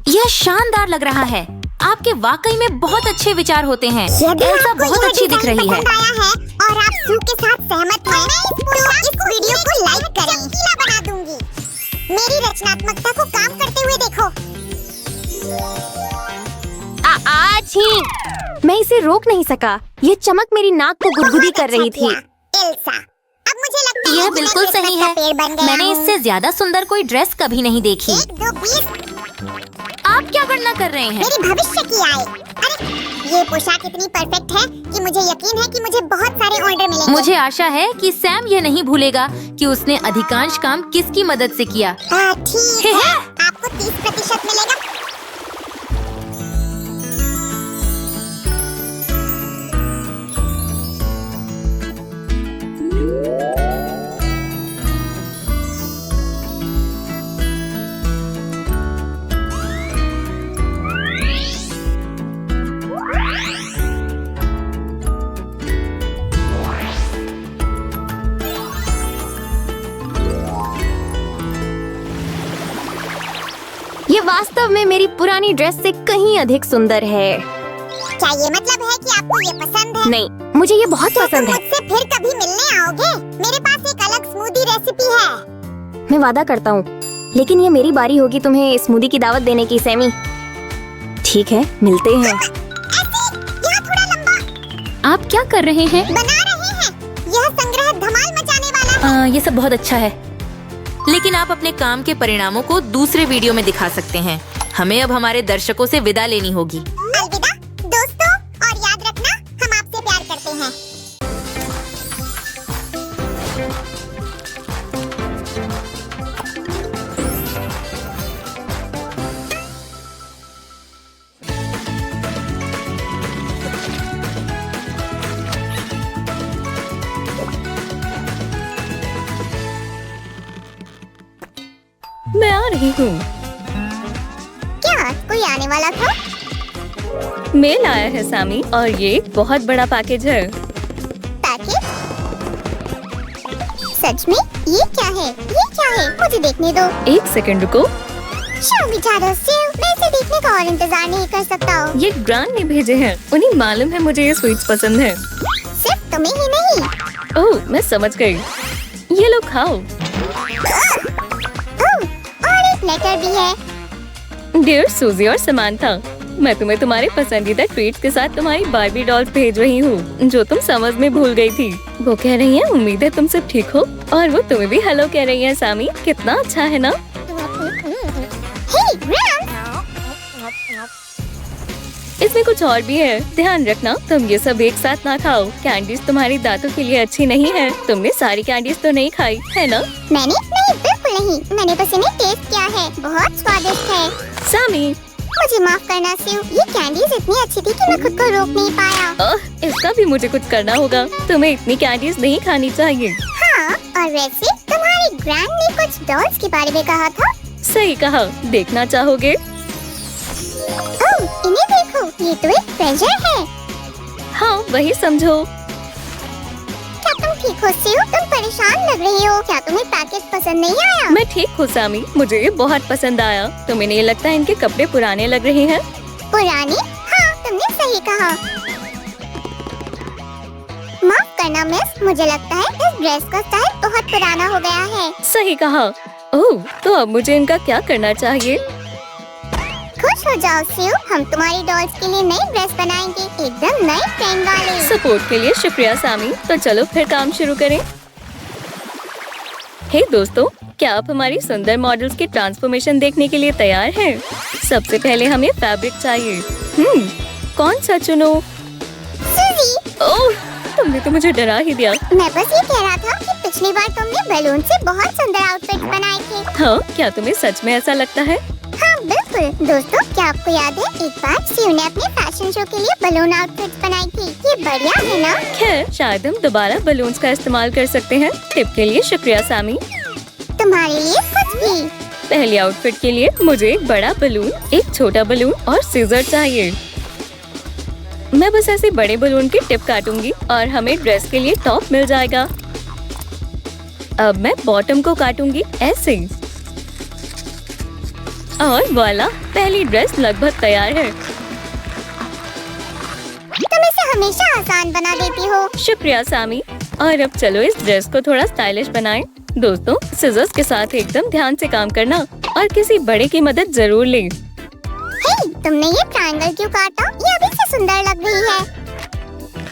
यह शानदार लग रहा है। आपके वाकई में बहुत अच्छे विचार होते हैं। यदि एल्सा आपको बहुत यह अच्छी दिख डिजाइन रही है। पसंद आया है और आप सू के साथ सहमत हैं, तो इस वीडियो को लाइक करें। चमकीला बना दूंगी। मेरी रचनात्मकता को काम करते हुए देखो। आज ही मैं इसे रोक नहीं सका। ये चमक मेरी नाक को गुदगुदी कर रही थी। एल्सा, अब मुझे लगता है यह कि बिल्कुल मैं सही क्रिसमस का है। पेड़ बन गया मैंने हूँ। इससे ज्यादा सुंदर कोई ड्रेस कभी नहीं देखी। 1, 2, 20 आप क्या गणना कर रहे हैं? मेरी भविष्य की आय। अरे, ये पोशाक इतनी परफेक्ट है कि मुझे यकीन है कि मुझे बहुत सारे ऑर्डर मिलेंगे। मुझे आशा है कि सैम यह नहीं भूलेगा कि उसने अधिकांश काम किसकी मदद से किया। ठीक है, आपको 30% मिलेगा। ये वास्तव में मेरी पुरानी ड्रेस से कहीं अधिक सुंदर है। क्या ये मतलब है कि आपको ये पसंद है? नहीं, मुझे ये बहुत तो पसंद तुम है। मुझसे फिर कभी मिलने आओगे? मेरे पास एक अलग स्मूदी रेसिपी है। मैं वादा करता हूँ, लेकिन ये मेरी बारी होगी तुम्हें स्मूदी की दावत देने की सैमी। ठीक है, मिलते हैं। ऐसे, यहाँ थोड़ा लंबा आप क्या कर रहे हैं? बना रहे हैं। यह संग्रह धमाल मचाने वाला है। ये सब बहुत अच्छा है, लेकिन आप अपने काम के परिणामों को दूसरे वीडियो में दिखा सकते हैं। हमें अब हमारे दर्शकों से विदा लेनी होगी। अलविदा दोस्तों, और याद रखना, हम आपसे प्यार करते हैं। रही हूँ। क्या कोई आने वाला था? मेल आया है सामी और ये एक बहुत बड़ा पैकेज है। पैकेज? सच में? ये क्या है? ये क्या है? मुझे देखने दो। एक सेकंड रुको। शाओ बेचारा सेव, मैं इसे देखने का और इंतजार नहीं कर सकता हूँ। ये ग्रांड ने भेजे हैं। उन्हें मालूम है मुझे ये स्वीट्स पसंद है। सिर्फ तुम्हें ही नहीं। ओह, मैं समझ गई। ये लो खाओ। ओह, और एक लेटर भी है। डियर सूजी और समांथा, मैं तुम्हें तुम्हारे पसंदीदा ट्वीट्स के साथ तुम्हारी बार्बी डॉल्स भेज रही हूँ जो तुम समझ में भूल गई थी। वो कह रही हैं उम्मीद है तुम सब ठीक हो, और वो तुम्हें भी हेलो कह रही हैं सामी। कितना अच्छा है ना? हे ग्रैंड, इसमें कुछ और भी है, ध्यान रखना तुम ये सब एक साथ ना खाओ। कैंडीज तुम्हारी दांतों के लिए अच्छी नहीं है। तुमने सारी कैंडीज तो नहीं खाई है ना? मैंने नहीं, बिल्कुल नहीं। मैंने बस इन्हें टेस्ट किया है। बहुत स्वादिष्ट है। सामी, मुझे माफ करना सिव, ये कैंडीज इतनी अच्छी थी कि मैं खुद को रोक नहीं पाया। इसका भी मुझे कुछ करना होगा। तुम्हें इतनी कैंडीज नहीं खानी चाहिए। हाँ, और वैसे तुम्हारी ग्रैंड ने कुछ डॉल्स के बारे में कहा था। सही कहा। देखना चाहोगे? ओह, इन्हें देखो, ये तो एक ट्रेजर है। हाँ, वही समझो। क्या तुम ठीक हो सिव? तुम परेशान लग रही हो। क्या तुम्हें पैकेज पसंद नहीं आया? मैं ठीक हूँ सामी, मुझे ये बहुत पसंद आया। तुम्हें नहीं लगता इनके कपड़े पुराने लग रहे हैं? पुरानी? हाँ, तुमने सही कहा। माफ करना मिस, मुझे लगता है इस ड्रेस का स्टाइल बहुत पुराना हो गया है। सही कहा। ओह, तो अब मुझे इनका क्या करना चाहिए? खुश हो जाओ सिव, हम तुम्हारी डॉल्स के लिए नई ड्रेस बनाएंगे, एकदम नए ट्रेंड वाले। सपोर्ट के लिए शुक्रिया सामी। तो चलो फिर काम शुरू करें। हे दोस्तों, क्या आप हमारी सुंदर मॉडल्स की ट्रांसफॉर्मेशन देखने के लिए तैयार हैं? सबसे पहले हमें फैब्रिक चाहिए। कौन सा चुनो? सूजी। ओह, तुमने तो मुझे डरा ही दिया। मैं बस ये कह रहा था कि पिछली बार तुमने बैलून से बहुत सुंदर आउटफिट बनाए थे। हाँ, क्या तुम्हें सच में ऐसा लगता है? हाँ बिल्कुल। दोस्तों, क्या आपको याद है एक बार शिव ने अपने फैशन शो के लिए बलून आउटफिट बनाई थी? ये बढ़िया है ना? खैर, शायद हम दोबारा बलून्स का इस्तेमाल कर सकते हैं। टिप के लिए शुक्रिया सामी। तुम्हारे लिए कुछ भी। पहली आउटफिट के लिए मुझे एक बड़ा बलून, एक छोटा बलून और सीजर चाहिए। मैं बस ऐसे बड़े बलून की टिप काटूंगी और हमें ड्रेस के लिए टॉप मिल जाएगा। अब मैं बॉटम को काटूंगी ऐसे, और वाला, पहली ड्रेस लगभग तैयार है। तुम इसे हमेशा आसान बना देती हो। शुक्रिया सामी। और अब चलो इस ड्रेस को थोड़ा स्टाइलिश बनाएं। दोस्तों, सिजर्स के साथ एकदम ध्यान से काम करना और किसी बड़े की मदद जरूर लें। हे, तुमने ये ट्रायंगल क्यों काटा? ये अभी से सुंदर लग रही है।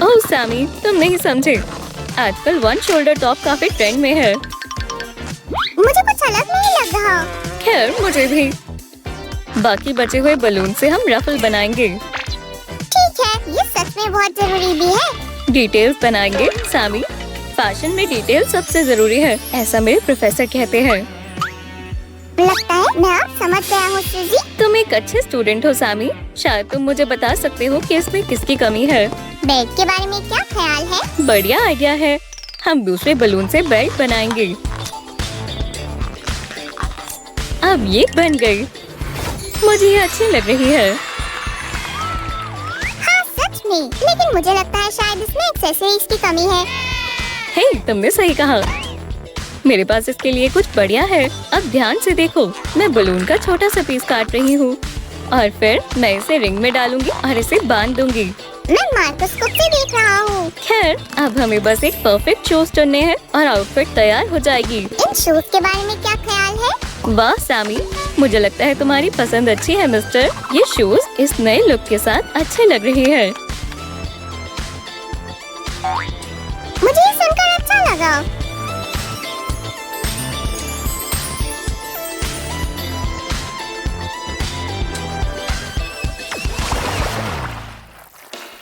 ओह सामी, तुम नहीं समझे। आजकल वन शोल्डर टॉप काफी ट्रेंड में है। मुझे कुछ अलग नहीं लग रहा। खैर, मुझे भी। बाकी बचे हुए बलून से हम रफल बनाएंगे। ठीक है, ये सच में बहुत जरूरी भी है। डिटेल्स बनाएंगे सामी। फैशन में डिटेल सबसे जरूरी है, ऐसा मेरे प्रोफेसर कहते हैं। लगता है मैं अब समझ गया हूँ सूजी। तुम एक अच्छे स्टूडेंट हो सामी। शायद तुम मुझे बता सकते हो कि इसमें किसकी कमी है। बेल्ट के बारे में क्या ख्याल है? बढ़िया आइडिया है। हम दूसरे बलून से बेल्ट बनाएंगे। अब ये बन गई। मुझे ये अच्छी लग रही है। हाँ सच में, लेकिन मुझे लगता है शायद इसमें एक्सेसरीज की कमी है। हे, तुमने सही कहा। मेरे पास इसके लिए कुछ बढ़िया है। अब ध्यान से देखो, मैं बलून का छोटा सा पीस काट रही हूँ और फिर मैं इसे रिंग में डालूंगी और इसे बांध दूंगी। मैं माइक्रोस्कोप से देख रहा हूँ। खैर, अब हमें बस एक परफेक्ट शूज चुनने हैं और आउटफिट तैयार हो जाएगी। इन शूज के बारे में क्या ख्याल है? वाह सामी, मुझे लगता है तुम्हारी पसंद अच्छी है मिस्टर। ये शूज इस नए लुक के साथ अच्छे लग रहे हैं। मुझे ये सुनकर अच्छा लगा।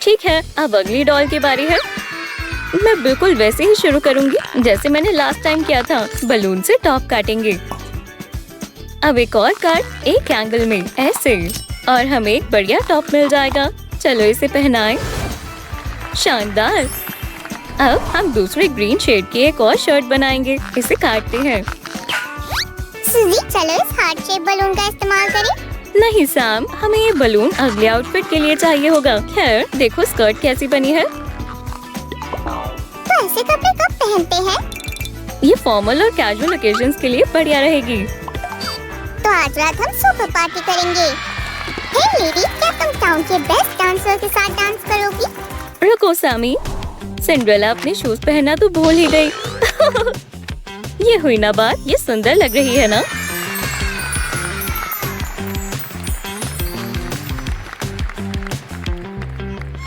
ठीक है, अब अगली डॉल की बारी है। मैं बिल्कुल वैसे ही शुरू करूंगी जैसे मैंने लास्ट टाइम किया था। बलून से टॉप काटेंगे। अब एक और काट, एक एंगल में ऐसे, और हमें एक बढ़िया टॉप मिल जाएगा। चलो इसे पहनाएं। शानदार। अब हम दूसरे ग्रीन शेड की एक और शर्ट बनाएंगे। इसे काटते हैं। सुजी, चलो इस हार्ट शेप बलून का इस्तेमाल करें। नहीं सैम, हमें ये बलून अगले आउटफिट के लिए चाहिए होगा। खैर, देखो स्कर्ट कैसी बनी है। तो ऐसे कपड़े कब पहनते हैं? ये फॉर्मल और कैजुअल ओकेजन्स के लिए बढ़िया रहेगी। तो आज रात हम सुपर पार्टी करेंगे। हे लेडी, क्या तुम टाउन के बेस्ट डांसर के साथ डांस करोगी? रुको सैमी, सिंड्रेला अपने शूज पहनना तो भूल ही गई। ये हुई ना बात, ये सुंदर लग रही है ना?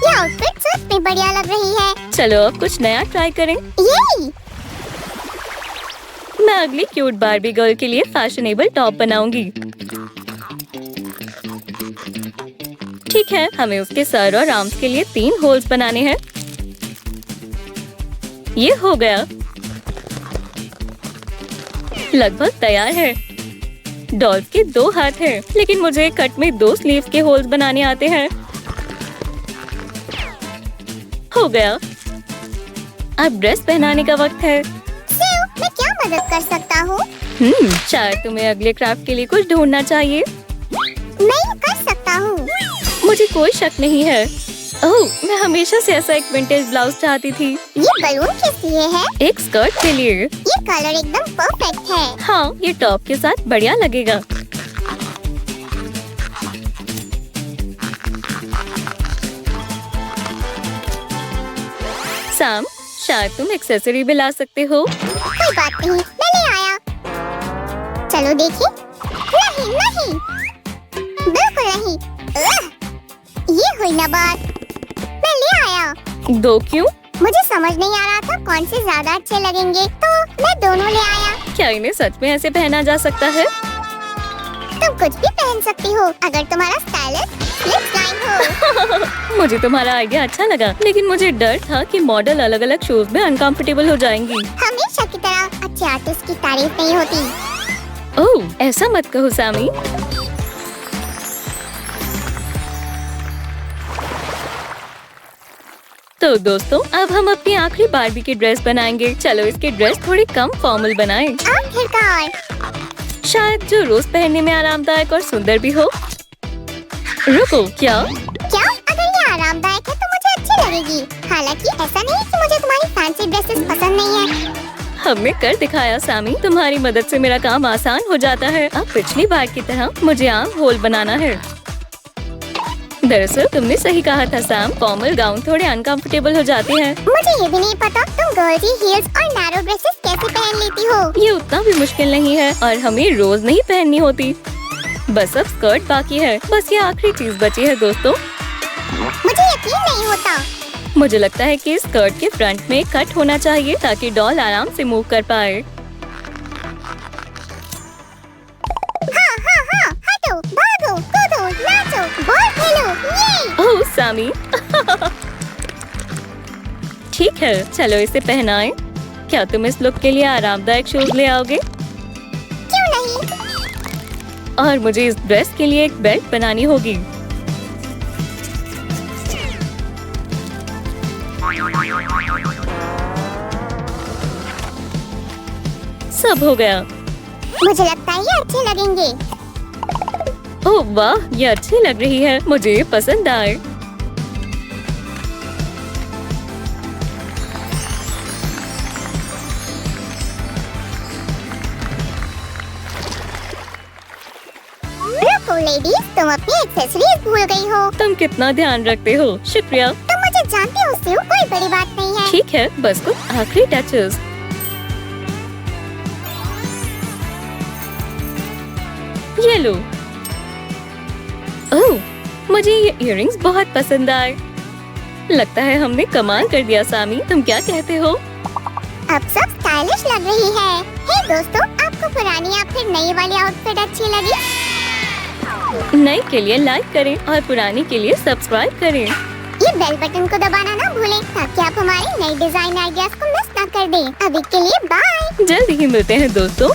ये आउटफिट सच में बढ़िया लग रही है। चलो अब कुछ नया ट्राई करें। ये मैं अगली क्यूट बार्बी गर्ल के लिए फैशनेबल टॉप बनाऊंगी। ठीक है, हमें उसके सर और आर्म्स के लिए 3 होल्स बनाने हैं। ये हो गया, लगभग तैयार है। डॉल्स के 2 हाथ हैं, लेकिन मुझे कट में 2 स्लीव्स के होल्स बनाने आते हैं। हो गया, अब ड्रेस पहनाने का वक्त है। सेव, मैं क्या मदद कर सकता हूँ? शायद तुम्हें अगले क्राफ्ट के लिए कुछ ढूंढना चाहिए। मैं ये कर सकता हूँ। मुझे कोई शक नहीं है। ओह, मैं हमेशा से ऐसा एक विंटेज ब्लाउज चाहती थी। ये बलून किस लिए है? एक स्कर्ट के लिए। ये कलर एकदम परफेक्ट है। हाँ, ये टॉप के साथ बढ़िया लगेगा। सैम, शायद तुम एक्सेसरी भी ला सकते हो। कोई बात नहीं, मैं ले आया। चलो देखिए। नहीं नहीं, बिल्कुल नहीं। ये हुई ना बात। मैं ले आया। 2 क्यों? मुझे समझ नहीं आ रहा था कौन से ज्यादा अच्छे लगेंगे, तो मैं दोनों ले आया। क्या इन्हें सच में ऐसे पहना जा सकता है? तुम कुछ भी पहन सकती हो अगर तुम्हारा स्टाइलिश स्लिप लाइन हो। मुझे तुम्हारा आइडिया अच्छा लगा, लेकिन मुझे डर था कि मॉडल अलग अलग शूज में अनकंफर्टेबल हो जाएंगी। हमेशा की तरह अच्छे आर्टिस्ट की तारीफ नहीं होती। ओह, ऐसा मत कहो सैमी। तो दोस्तों, अब हम अपनी आखिरी बार्बी की ड्रेस बनाएंगे। चलो इसकी ड्रेस थोड़ी कम फॉर्मल बनाएं। आखिरकार शायद जो रोज पहनने में आरामदायक और सुंदर भी हो। रुको, क्या? अगर ये आरामदायक है तो मुझे अच्छी लगेगी। हालांकि ऐसा नहीं कि मुझे तुम्हारी फैंसी ड्रेसेस पसंद नहीं है। हमने कर दिखाया सैमी, तुम्हारी मदद से मेरा काम आसान हो जाता है। अब पिछली बार की तरह मुझे आम होल बनाना है। दरअसल तुमने सही कहा था सैम, फॉर्मल गाउन थोड़े अनकंफर्टेबल हो जाते हैं। मुझे ये भी नहीं पता तुम गर्ल्स हील्स और नैरो ड्रेसेस कैसे पहन लेती हो। ये उतना भी मुश्किल नहीं है और हमें रोज नहीं पहननी होती। बस अब स्कर्ट बाकी है। बस ये आखिरी चीज बची है दोस्तों। मुझे यकीन नहीं होता। मुझे लगता है कि स्कर्ट के फ्रंट में कट होना चाहिए ताकि डॉल आराम से मूव कर पाए। हाँ, हटो, भागो, कूदो, नाचो, बॉल खेलो, ये। ओह सैमी। ठीक है, चलो इसे पहनाएं। क्या तुम इस लुक के लिए आरामदायक शूज ले आओगे? क्यों नहीं? और मुझे इस ड्रेस के लिए एक बेल्ट बनानी होगी। सब हो गया। मुझे लगता है ये अच्छे लगेंगे। ओह वाह, ये अच्छी लग रही है। मुझे ये पसंद आए। रुको लेडीज, तुम अपनी एक्सेसरीज भूल गई हो। तुम कितना ध्यान रखते हो, शुक्रिया। तुम मुझे जानते हो सिउ, कोई बड़ी बात नहीं है। ठीक है, बस कुछ आखिरी टचेस। ये लो। ओह, मुझे ये इयररिंग्स बहुत पसंद आए। लगता है हमने कमाल कर दिया सामी, तुम क्या कहते हो? अब सब स्टाइलिश लग रही है। हे दोस्तों, आपको पुरानी या फिर नई वाली आउटफिट अच्छी लगी? नई के लिए लाइक करें और पुरानी के लिए सब्सक्राइब करें। ये बेल बटन को दबाना ना भूलें ताकि आप हमारे नए डिजाइन आइडियाज को मिस ना कर दें। अभी के लिए बाय। जल्दी ही मिलते हैं दोस्तों।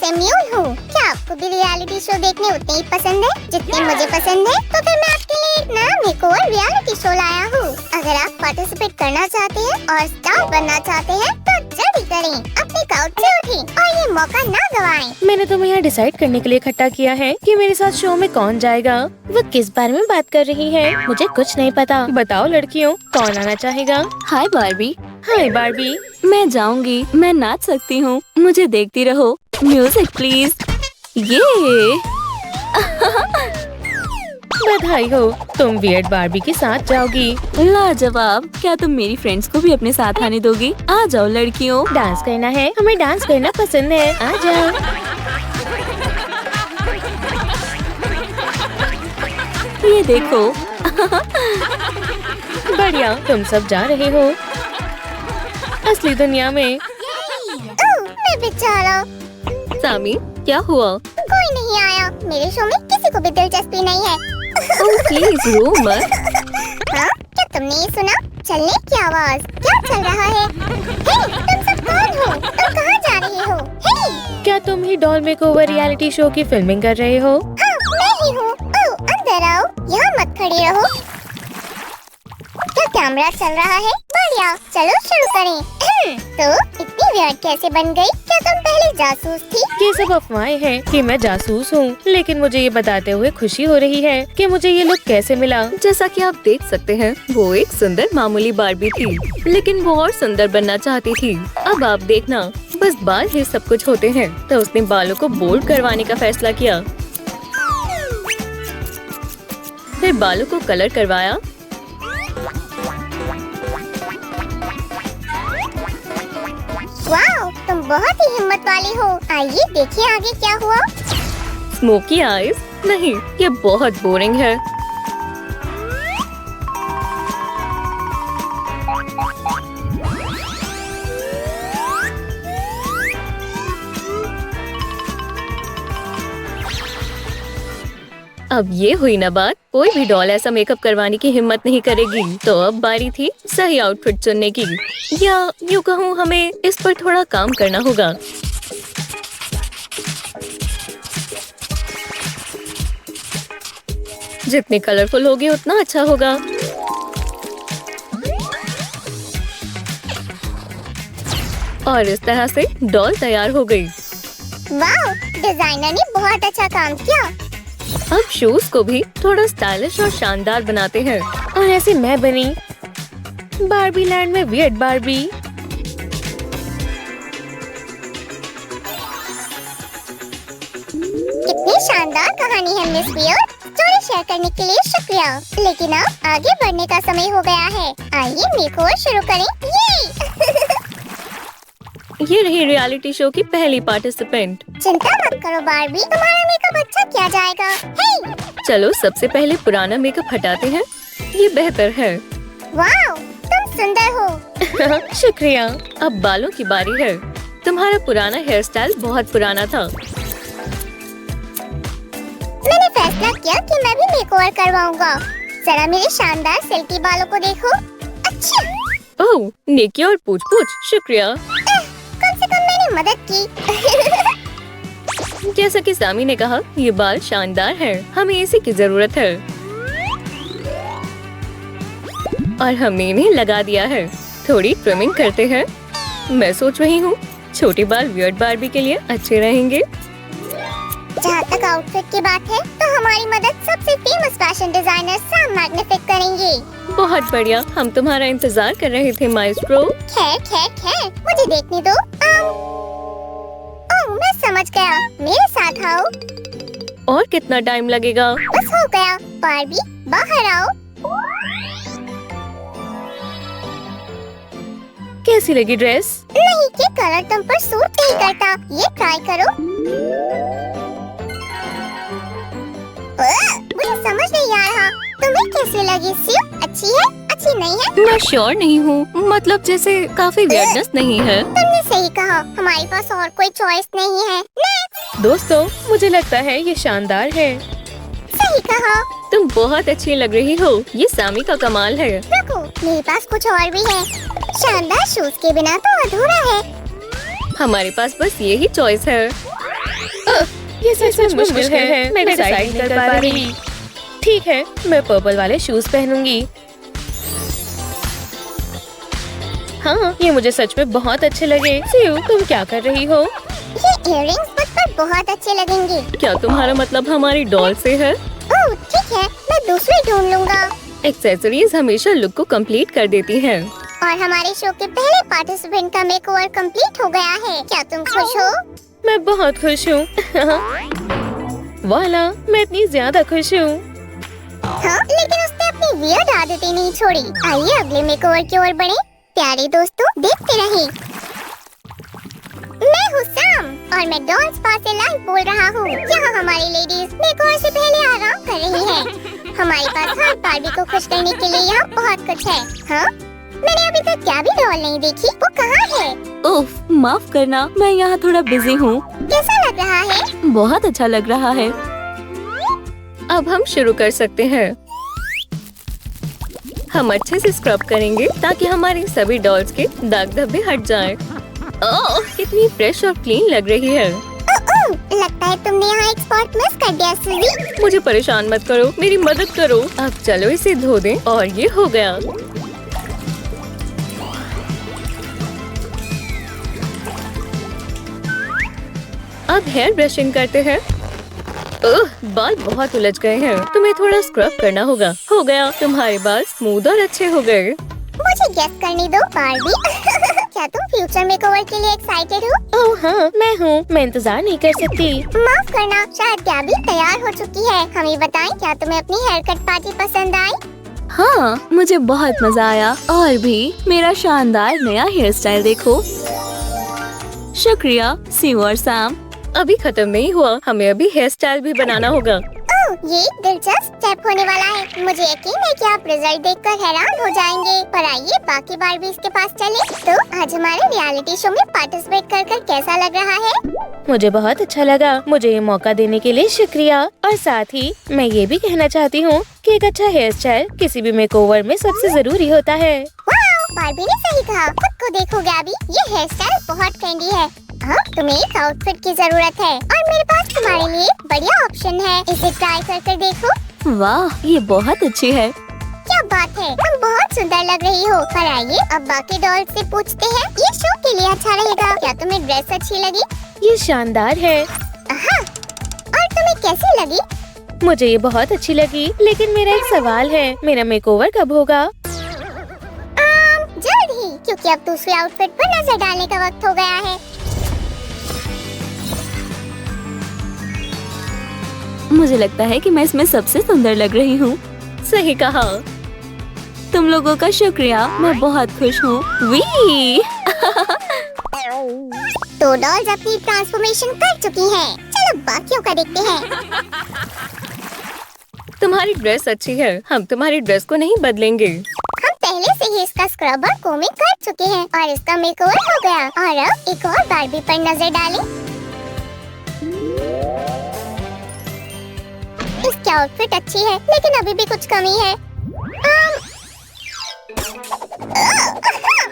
से इम्यून हूँ। क्या आपको भी रियलिटी शो देखने उतने ही पसंद है जितने मुझे पसंद है? तो फिर मैं आपके लिए एक नया मेकओवर रियलिटी शो लाया हूँ। अगर आप पार्टिसिपेट करना चाहते हैं और स्टार बनना चाहते हैं तो जल्दी करें, अपने काउच से उठें और ये मौका ना गवाएं। मैंने तुम्हें यहाँ डिसाइड करने के लिए इकट्ठा किया है कि मेरे साथ शो में कौन जाएगा। वो किस बारे में बात कर रही है, मुझे कुछ नहीं पता। बताओ लड़कियों, कौन आना चाहेगा? हाय बारबी। हाय बारबी। मैं जाऊंगी, मैं नाच सकती हूँ, मुझे देखती रहो। Music please. ये बधाई हो, तुम वियर्ड बारबी के साथ जाओगी। लाजवाब। क्या तुम मेरी फ्रेंड्स को भी अपने साथ आने दोगी? आ जाओ लड़कियों। डांस करना है, हमें डांस करना पसंद है, आ जाओ। ये देखो। बढ़िया, तुम सब जा रहे हो असली दुनिया में। मैं बेचारा, सामी, क्या हुआ? कोई नहीं आया। मेरे शो में किसी को भी दिलचस्पी नहीं है। ओह प्लीज रो मत। हाँ? क्या तुमने ये सुना? चलने की आवाज। क्या चल रहा है? हे, तुम सब कौन हो? तुम कहाँ जा रहे हो? हे! क्या तुम ही डॉल मेकओवर रियलिटी शो की फिल्मिंग कर रहे हो? हाँ, मैं ही हूँ। ओह, अंदर आओ। यहाँ मत खड़ी रहो। क्या कैमरा चल रहा है? बढ़िया, चलो शुरू करें। तो इतनी वियर्ड कैसे बन गई? क्या तुम पहले जासूस थी? ये सब अफवाहें हैं कि मैं जासूस हूँ, लेकिन मुझे ये बताते हुए खुशी हो रही है कि मुझे ये लुक कैसे मिला। जैसा कि आप देख सकते हैं, वो एक सुंदर मामूली बारबी थी, लेकिन वो और सुंदर बनना चाहती थी। अब आप देखना, बस बाल ही सब कुछ होते हैं। तो उसने बालों को बोल्ड करवाने का फैसला किया, फिर बालों को कलर करवाया। वाओ, तुम बहुत ही हिम्मत वाली हो। आइए देखिए आगे क्या हुआ। Smoky eyes? नहीं, ये बहुत बोरिंग है। अब ये हुई ना बात, कोई भी डॉल ऐसा मेकअप करवाने की हिम्मत नहीं करेगी। तो अब बारी थी सही आउटफिट चुनने की, या यूँ कहूँ हमें इस पर थोड़ा काम करना होगा। जितनी कलरफुल होगी उतना अच्छा होगा। और इस तरह से डॉल तैयार हो गई। वाओ, डिजाइनर ने बहुत अच्छा काम किया। अब शूज को भी थोड़ा स्टाइलिश और शानदार बनाते हैं। और ऐसे मैं बनी बारबी लैंड में वियर्ड बारबी। कितनी शानदार कहानी है मिस वियर्ड। स्टोरी शेयर करने के लिए शुक्रिया। लेकिन अब आगे बढ़ने का समय हो गया है। आइए मेकओवर शुरू करें। ये रही रियलिटी शो की पहली पार्टिसिपेंट। चिंता मत करो बारबी, तुम्हारा मेकअप अच्छा किया जाएगा। हे! चलो सबसे पहले पुराना मेकअप हटाते हैं, ये बेहतर है। वाओ, तुम सुंदर हो। शुक्रिया। अब बालों की बारी है। तुम्हारा पुराना हेयर स्टाइल बहुत पुराना था। मैंने फैसला किया कि मैं भी मेकओवर करवाऊंगा। जरा मेरे शानदार सिल्की बालों को देखो। अच्छा। ओह, निकी और पूछ पूछ, शुक्रिया। कम से कम मैंने मदद की। जैसा कि सामी ने कहा, ये बाल शानदार हैं, हमें इसी की जरूरत है। और हमने इन्हें लगा दिया है। थोड़ी ट्रिमिंग करते हैं। मैं सोच रही हूँ छोटे बाल वियर्ड बारबी के लिए अच्छे रहेंगे। जहाँ तक आउटफिट की बात है, तो हमारी मदद सबसे फेमस फैशन डिजाइनर सैम मैग्निफिक करेंगे। बहुत बढ़िया, हम तुम्हारा इंतजार कर रहे थे माइस्ट्रो। खैर खैर खैर, मुझे देखने दो। ओह, मैं समझ गया, मेरे साथ आओ। और कितना टाइम लगेगा? बस हो गया। बारबी, बाहर आओ। कैसी लगी ड्रेस? नहीं, ये कलर तुम पर सूट नहीं करता। ये ट्राई करो। मुझे समझ नहीं आ रहा। तुम्हें कैसी लगी सियो? अच्छी है? अच्छी नहीं है? मैं श्योर नहीं हूँ, मतलब जैसे काफी वियर्डनेस नहीं है। तुमने सही कहा, हमारे पास और कोई चॉइस नहीं है। Next! दोस्तों, मुझे लगता है ये शानदार है। सही कहा। तुम बहुत अच्छी लग रही हो। ये सामी का कमाल है। रुको, मेरे पास कुछ और भी है। शानदार शूज के बिना तो अधूरा है। हमारे पास बस यही चॉइस है। ये सच में मुश्किल है। मैं डिसाइड नहीं कर पा रही। ठीक है, मैं पर्पल वाले शूज पहनूंगी। हाँ, ये मुझे सच में बहुत अच्छे लगे। सियू, तुम क्या कर रही हो? ये इयररिंग्स मुझ पर बहुत अच्छे लगेंगे। क्या तुम्हारा मतलब हमारी डॉल से है? ओह ठीक है, मैं दूसरी ढूंढ लूंगा। एक्सेसरीज हमेशा लुक को कंप्लीट कर देती हैं। और हमारे शो के पहले पार्टिसिपेंट का मेकओवर कंप्लीट हो गया है। क्या तुम खुश हो? मैं बहुत खुश हूँ। वाला, मैं इतनी ज्यादा खुश हूँ। हाँ, लेकिन उसने अपनी वियर्ड आदतें नहीं छोड़ी। आइए अगले मेकओवर की ओर बढ़े। प्यारे दोस्तों, देखते रहें। मैं हूँ सैम और मैं डॉल स्पा से लाइव बोल रहा हूँ। यहाँ हमारी लेडीज मेकओवर से पहले आराम कर रही हैं। हमारे पास हर बार्बी को खुश करने के लिए यहाँ बहुत कुछ है। हाँ, मैंने अभी तक क्या भी डॉल नहीं देखी। वो कहाँ है? उफ, माफ करना, मैं यहाँ थोड़ा बिजी हूँ। कैसा लग रहा है? बहुत अच्छा लग रहा है। अब हम शुरू कर सकते हैं। हम अच्छे से स्क्रब करेंगे ताकि हमारी सभी डॉल्स के दाग धब्बे हट जाएं। ओह, कितनी फ्रेश और क्लीन लग रही है। लगता है तुमने यहाँ एक स्पॉट मिस कर दिया सूजी। मुझे परेशान मत करो, मेरी मदद करो। अब चलो इसे धो दें और ये हो गया। अब हेयर ब्रशिंग करते हैं। ओह, बाल बहुत उलझ गए हैं। तुम्हें थोड़ा स्क्रब करना होगा। हो गया, तुम्हारे बाल स्मूथ और अच्छे हो गए। मुझे गेस करने दो बार्बी। क्या तुम फ्यूचर मेकओवर के लिए एक्साइटेड हो? ओह हाँ, मैं हूँ। मैं इंतजार नहीं कर सकती। माफ करना, शायद गैबी तैयार हो चुकी है। हमें बताएं, क्या तुम्हें अपनी हेयर कट पार्टी पसंद आई? हाँ, मुझे बहुत मजा आया। और भी मेरा शानदार नया हेयर स्टाइल देखो। शुक्रिया सियू और सैम। अभी खत्म नहीं हुआ, हमें अभी हेयर स्टाइल भी बनाना होगा। ओह, ये एक दिलचस्प स्टेप होने वाला है। मुझे यकीन है कि आप रिजल्ट देखकर हैरान हो जाएंगे। पर आइए बाकी बार्बीज के पास चलें। तो आज हमारे रियलिटी शो में पार्टिसिपेट कर कैसा लग रहा है? मुझे बहुत अच्छा लगा। मुझे ये मौका देने के लिए शुक्रिया। और साथ ही मैं ये भी कहना चाहती हूँ कि एक अच्छा हेयर स्टाइल किसी भी मेकओवर में सबसे जरूरी होता है। वाह, बार्बी ने सही कहा। खुद को देखो गैबी, ये हेयर स्टाइल बहुत ट्रेंडी है। हाँ, तुम्हें एक आउटफिट की जरूरत है और मेरे पास तुम्हारे लिए बढ़िया ऑप्शन है। इसे ट्राई कर देखो। वाह, ये बहुत अच्छी है। क्या बात है, तुम बहुत सुंदर लग रही हो। पर आइए अब बाकी डॉल से पूछते हैं, ये शो के लिए अच्छा रहेगा। क्या तुम्हें ड्रेस अच्छी लगी? ये शानदार है। हाँ, और तुम्हें कैसी लगी? मुझे ये बहुत अच्छी लगी। लेकिन मेरा एक सवाल है, मेरा मेकओवर कब होगा? जल्द ही, क्योंकि अब दूसरे आउटफिट पर नजर डालने का वक्त हो गया है। मुझे लगता है कि मैं इसमें सबसे सुंदर लग रही हूँ। सही कहा। तुम लोगों का शुक्रिया, मैं बहुत खुश हूँ। वी तो डॉल्स अपनी ट्रांसफॉर्मेशन कर चुकी हैं। चलो बाकियों का देखते हैं। तुम्हारी ड्रेस अच्छी है, हम तुम्हारी ड्रेस को नहीं बदलेंगे। हम पहले से ही इसका स्क्रब और कोमिंग कर चुके हैं और इसका मेकओवर हो गया। और अब एक और बार्बी पर नजर डालें। इसकी आउटफिट अच्छी है, लेकिन अभी भी कुछ कमी है।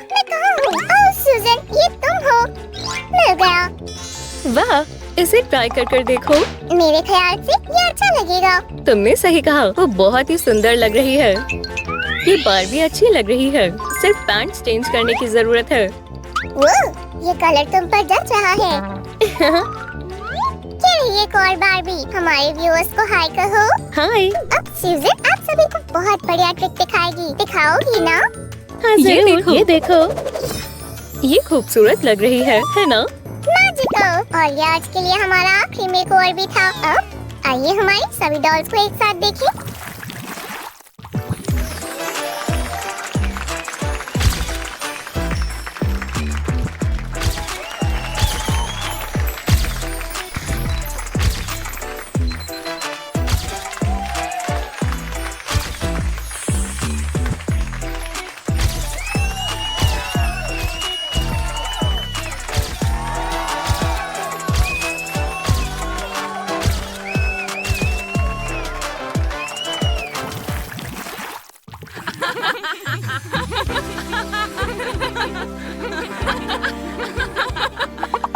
मैं कहाँ हूँ? ओह सूजन, ये तुम हो। मिल गया। वाह, इसे ट्राई कर देखो। मेरे ख्याल से ये अच्छा लगेगा। तुमने सही कहा, वो बहुत ही सुंदर लग रही है। ये बार्बी अच्छी लग रही है, सिर्फ पैंट चेंज करने की जरूरत है। ये कलर तुम पर जच रहा है। चलिए एक और बार्बी, हमारे व्यूअर्स को हाय कहो। हाय। अब सूजन आप सभी को बहुत बढ़िया ट्रिक दिखाएगी। दिखाओगी ना? हाँ ये जरूर, देखो। ये देखो। ये खूबसूरत लग रही है ना? मैजिकल। और ये आज के लिए हमारा आखिरी मेकओवर भी था। अब आइए हमारी सभी डॉल्स को एक साथ देखें।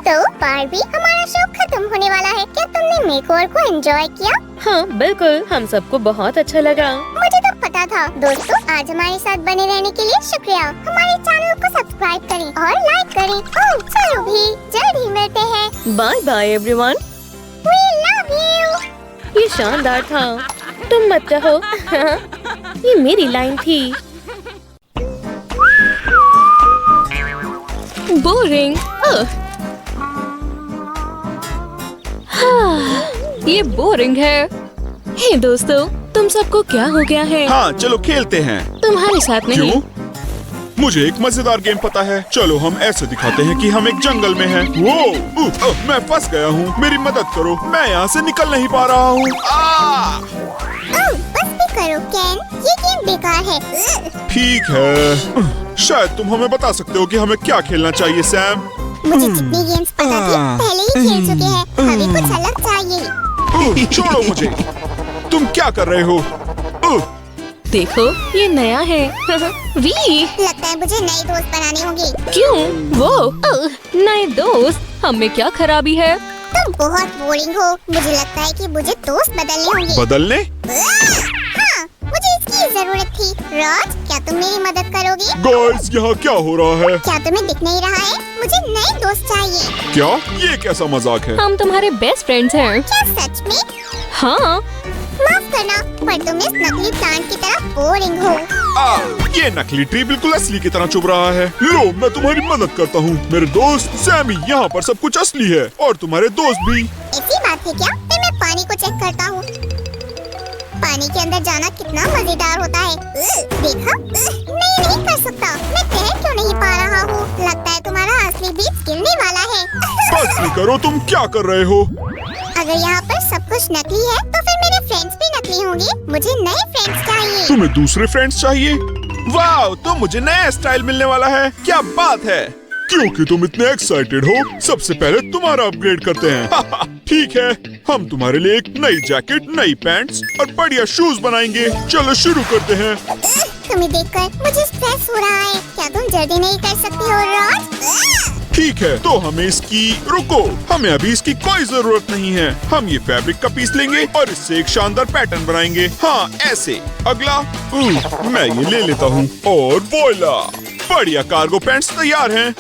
तो बार्बी, हमारा शो खत्म होने वाला है। क्या तुमने मेकओवर को एंजॉय किया? हाँ बिल्कुल, हम सबको बहुत अच्छा लगा। मुझे तो पता था। दोस्तों, आज हमारे साथ बने रहने के लिए शुक्रिया। हमारे चैनल को सब्सक्राइब करें और लाइक करें। ओह चलो भी, जल्द ही मिलते हैं। Bye bye everyone. We love you। ये शानदार था, तुम मत कहो। ये मेरी लाइन थी। बोरिंग। ये बोरिंग है। हे दोस्तों, तुम सबको क्या हो गया है? हाँ चलो खेलते हैं। तुम्हारे साथ नहीं। क्यों? मुझे एक मजेदार गेम पता है। चलो हम ऐसे दिखाते हैं कि हम एक जंगल में हैं। वो मैं फंस गया हूँ, मेरी मदद करो, मैं यहाँ से निकल नहीं पा रहा हूँ। बस भी करो केन, ये गेम बेकार है। ठीक है, शायद तुम हमें बता सकते हो कि हमें क्या खेलना चाहिए सैम। मुझे जितनी गेम्स पता थी पहले ही खेल चुके हैं। अभी कुछ अलग चाहिए। छोड़ो मुझे, तुम क्या कर रहे हो? देखो, ये नया है। वी, लगता है मुझे नए दोस्त बनाने होंगे। क्यों? वो नए दोस्त, हमें क्या खराबी है? तुम बहुत बोरिंग हो। मुझे लगता है कि मुझे दोस्त बदलने होंगे। बदलने? हाँ, मुझे इसकी जरूरत थी। राज, क्या तुम मेरी मदद करोगे? गाइस, यहाँ क्या हो रहा है? क्या तुम्हें दिख नहीं रहा है? मुझे नए दोस्त चाहिए। क्या? ये कैसा मजाक है? हम तुम्हारे बेस्ट फ्रेंड्स हैं। क्या सच में? हाँ। माफ करना, पर तुम इस नकली प्लांट की तरह बोरिंग हो। ये नकली ट्री बिल्कुल असली की तरह चुभ रहा है। लो, मैं तुम्हारी मदद करता हूँ। मेरे दोस्त सैमी, यहाँ पर सब कुछ असली है और तुम्हारे दोस्त भी। ऐसी बात है क्या? फिर मैं पानी को चेक करता हूँ। पानी के अंदर जाना कितना मजेदार होता है। देखा? नहीं कर सकता। मैं तैर क्यों नहीं पा रहा हूँ? लगता है तुम्हारा असली बीज गिरने वाला है। बस नहीं करो, तुम क्या कर रहे हो? अगर यहाँ पर सब कुछ नकली है, तो फिर मेरे फ्रेंड्स भी नकली होंगे। मुझे नए फ्रेंड्स चाहिए। तुम्हें दूसरे फ्रेंड्स चाहिए? वाह, तो मुझे नया स्टाइल मिलने वाला है। क्या बात है? क्योंकि तुम इतने एक्साइटेड हो, सबसे पहले तुम्हारा अपग्रेड करते हैं। ठीक है, हम तुम्हारे लिए एक नई जैकेट, नई पैंट्स और बढ़िया शूज बनाएंगे। चलो शुरू करते हैं। तुम्हें देखकर मुझे स्ट्रेस हो रहा है। क्या तुम जल्दी नहीं कर सकती हो राज? ठीक है, तो हमें इसकी रुको, हमें अभी इसकी कोई जरूरत नहीं है। हम ये फैब्रिक का पीस लेंगे और इससे एक शानदार पैटर्न बनाएंगे। हाँ ऐसे। अगला, मैं ये ले लेता हूँ और वोइला, बढ़िया कार्गो पैंट्स तैयार हैं।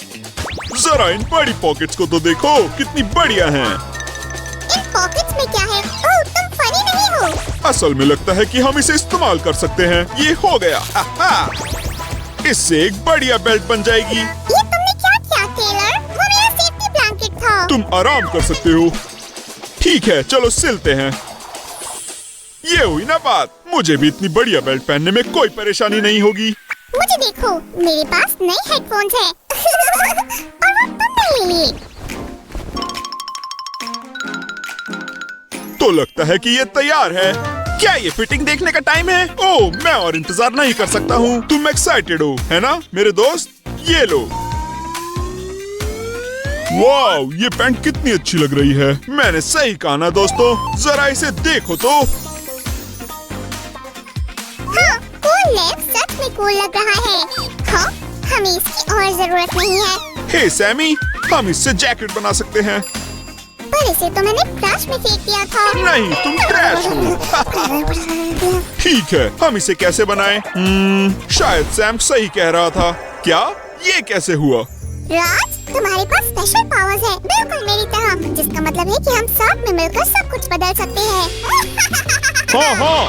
जरा इन बड़ी पॉकेट्स को तो देखो, कितनी बढ़िया हैं। इन पॉकेट्स में क्या है? ओह, तुम फनी नहीं हो। असल में लगता है कि हम इसे इस्तेमाल कर सकते हैं। ये हो गया। इससे एक बढ़िया बेल्ट बन जाएगी। ये तुमने क्या किया टेलर? वो मेरा सेफ्टी ब्लैंकेट था। तुम आराम कर सकते हो। ठीक है, चलो सिलते हैं। ये हुई ना बात। मुझे भी इतनी बढ़िया बेल्ट पहनने में कोई परेशानी नहीं होगी। मुझे देखो, मेरे पास नए हेडफोन्स हैं। और वो तुमने ले लिए। तो लगता है कि ये तैयार है। क्या ये फिटिंग देखने का टाइम है? ओह, मैं और इंतजार नहीं कर सकता हूँ। तुम एक्साइटेड हो, है ना मेरे दोस्त? ये लो। वाव, ये पैंट कितनी अच्छी लग रही है। मैंने सही कहा ना दोस्तों? जरा इसे देखो तो। हाँ, कूल लैब सच में कूल लग रहा है। हाँ, हमें इसकी और जरूरत नहीं है। हे सैमी, हम इससे जैकेट बना सकते हैं। पर इसे तो मैंने ट्रैश में फेंक दिया था। नहीं, तुम ट्रैश हो। ठीक है, हम इसे कैसे बनाएं? शायद सैम सही कह रहा था। क्या? ये कैसे हुआ? राज, तुम्हारे पास स्पेशल पावर्स है, बिल्कुल मेरी तरह, जिसका मतलब है कि हम साथ में मिलकर सब कुछ बदल सकते हैं। हाँ।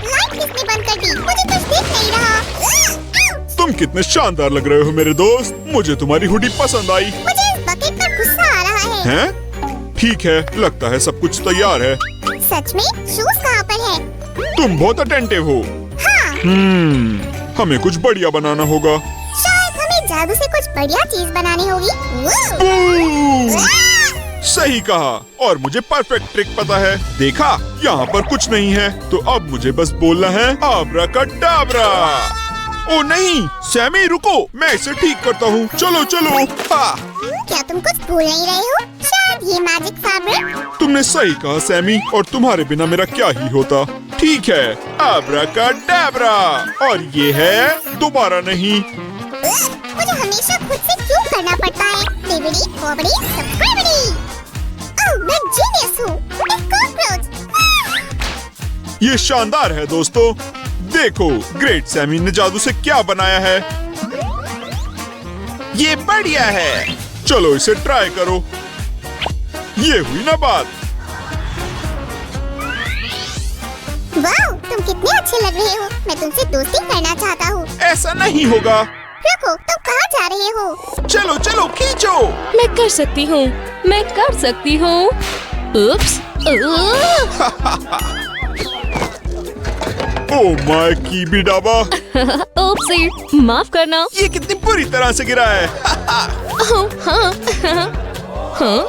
लाइट किसने बंद कर दी? मुझे कुछ दिख नहीं रहा। तुम कितने शानदार लग रहे हो मेरे दोस्त। मुझे तुम्हारी हुडी पसंद आई। मुझे इस बकेट पर गुस्सा आ रहा है। हैं? ठीक है, लगता है सब कुछ तैयार है। सच में? शूज कहाँ पर है? तुम बहुत अटेंटिव हो। हाँ। हमें कुछ बढ़िया बनाना होगा। शायद हमें जादू से कुछ बढ़िया चीज बनानी होगी। सही कहा, और मुझे परफेक्ट ट्रिक पता है। देखा, यहाँ पर कुछ नहीं है, तो अब मुझे बस बोलना है आब्राकडाब्रा। ओ नहीं, सैमी रुको, मैं इसे ठीक करता हूँ। चलो चलो। हाँ। क्या तुम कुछ भूल नहीं रहे हो? शायद ये मैजिक फैब्रिक। तुमने सही कहा सैमी, और तुम्हारे बिना मेरा क्या ही होता। ठीक है, आब्राकडाब्रा, और ये है दोबारा नहीं। मुझे हमेशा खुद से क्यों करना पड़ता है? डिविडी, बॉबड़ी, सब्सक्राइबरी। ओह, मैं जीनियस हूँ, एक कॉकरोच। ये शानदार है दोस्तों। देखो ग्रेट सैमी ने जादू से क्या बनाया है। ये बढ़िया है। चलो इसे ट्राई करो। ये हुई ना बात। वाह, तुम कितने अच्छे लग रहे हो। मैं तुमसे दोस्ती करना चाहता हूँ। ऐसा नहीं होगा। रुको, तुम कहाँ जा रहे हो? चलो चलो खींचो। मैं कर सकती हूँ, मैं कर सकती हूँ। उप्स। ओ माय कीबी डाबा। ओप्सी, माफ करना। ये कितनी बुरी तरह से गिरा है। ओह, हाँ, हाँ।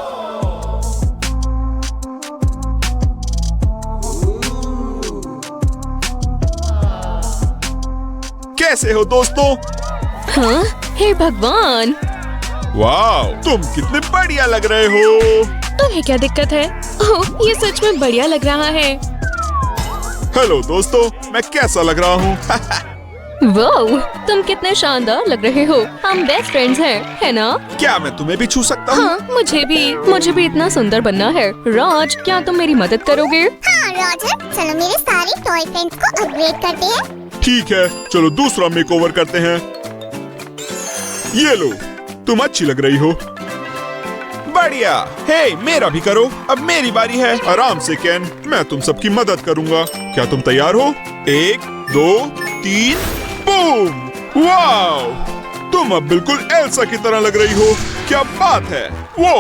कैसे हो दोस्तों? हाँ, हे भगवान, वाह, तुम कितने बढ़िया लग रहे हो। तुम्हें क्या दिक्कत है? ओह, ये सच में बढ़िया लग रहा है। हेलो दोस्तों, मैं कैसा लग रहा हूँ? वाह, तुम कितने शानदार लग रहे हो। हम बेस्ट फ्रेंड्स हैं, है ना? क्या मैं तुम्हें भी छू सकता हूँ? हाँ, मुझे भी इतना सुंदर बनना है। राज, क्या तुम मेरी मदद करोगे? हाँ रॉजर, चलो मेरे सारे टॉय फ्रेंड्स को अपग्रेड करते हैं। ठीक है, चलो दूसरा मेकओवर करते हैं। ये लो, तुम अच्छी लग रही हो। बढ़िया। हे, मेरा भी करो। अब मेरी बारी है। आराम से केन, मैं तुम सबकी मदद करूंगा। क्या तुम तैयार हो? 1 2 3 बूम। वाओ, तुम अब बिल्कुल एल्सा की तरह लग रही हो। क्या बात है। वो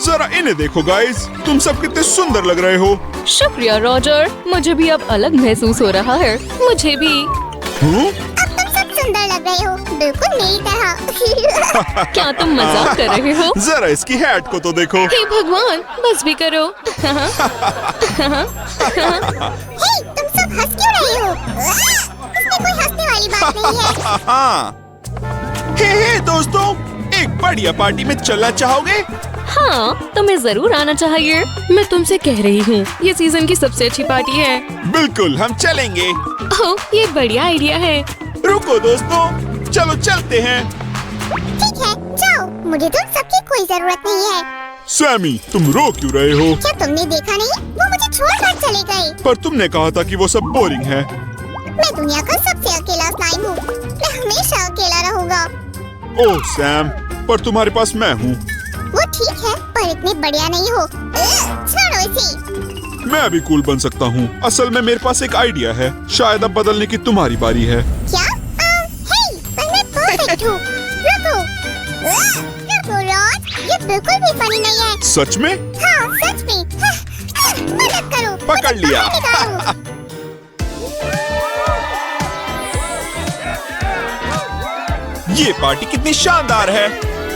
जरा इन्हें देखो गाइस, तुम सब कितने सुंदर लग रहे हो। शुक्रिया रॉजर, मुझे भी अब अलग महसूस हो रहा है। मुझे भी। हूँ? अब तुम सब सुंदर लग रहे हो, बिल्कुल मेरी तरह। क्या तुम मजाक कर रहे हो? जरा इसकी हैट को तो देखो। हे भगवान, बस भी करो। हे, तुम सब हंस क्यों रहे हो? इसमें कोई हंसने वाली बात नहीं है। हाँ। हे दोस्तों, एक बढ़िया पार्टी में चलना चाहोगे? हाँ, तुम्हें जरूर आना चाहिए। मैं तुमसे कह रही हूँ, ये सीजन की सबसे अच्छी पार्टी है। बिल्कुल, हम चलेंगे। ओह, ये बढ़िया आइडिया है। रुको दोस्तों, चलो चलते हैं। ठीक है, जाओ, मुझे तुम सबकी कोई जरूरत नहीं है। सैमी, तुम रो क्यों रहे हो? क्या तुमने देखा नहीं? वो मुझे छोड़कर चले गए। पर तुमने कहा था कि वो सब बोरिंग है। मैं दुनिया का सबसे अकेला स्लाइम हूँ। मैं हमेशा अकेला रहूंगा। ओह सैम, पर तुम्हारे पास मैं हूँ। वो ठीक है, पर इतने बढ़िया नहीं हो। छोड़ो इसे। मैं भी कूल बन सकता हूँ। असल में मेरे पास एक आइडिया है। शायद अब बदलने की तुम्हारी बारी है। क्या? हे, पर मैं परफेक्ट हूँ। रुको, रुको रॉज, ये बिल्कुल भी फनी नहीं है। सच में? हाँ, सच में। मदद करो। पकड़ लिया। मुझे बाहर निकालो। ये पार्टी कितनी शानदार है।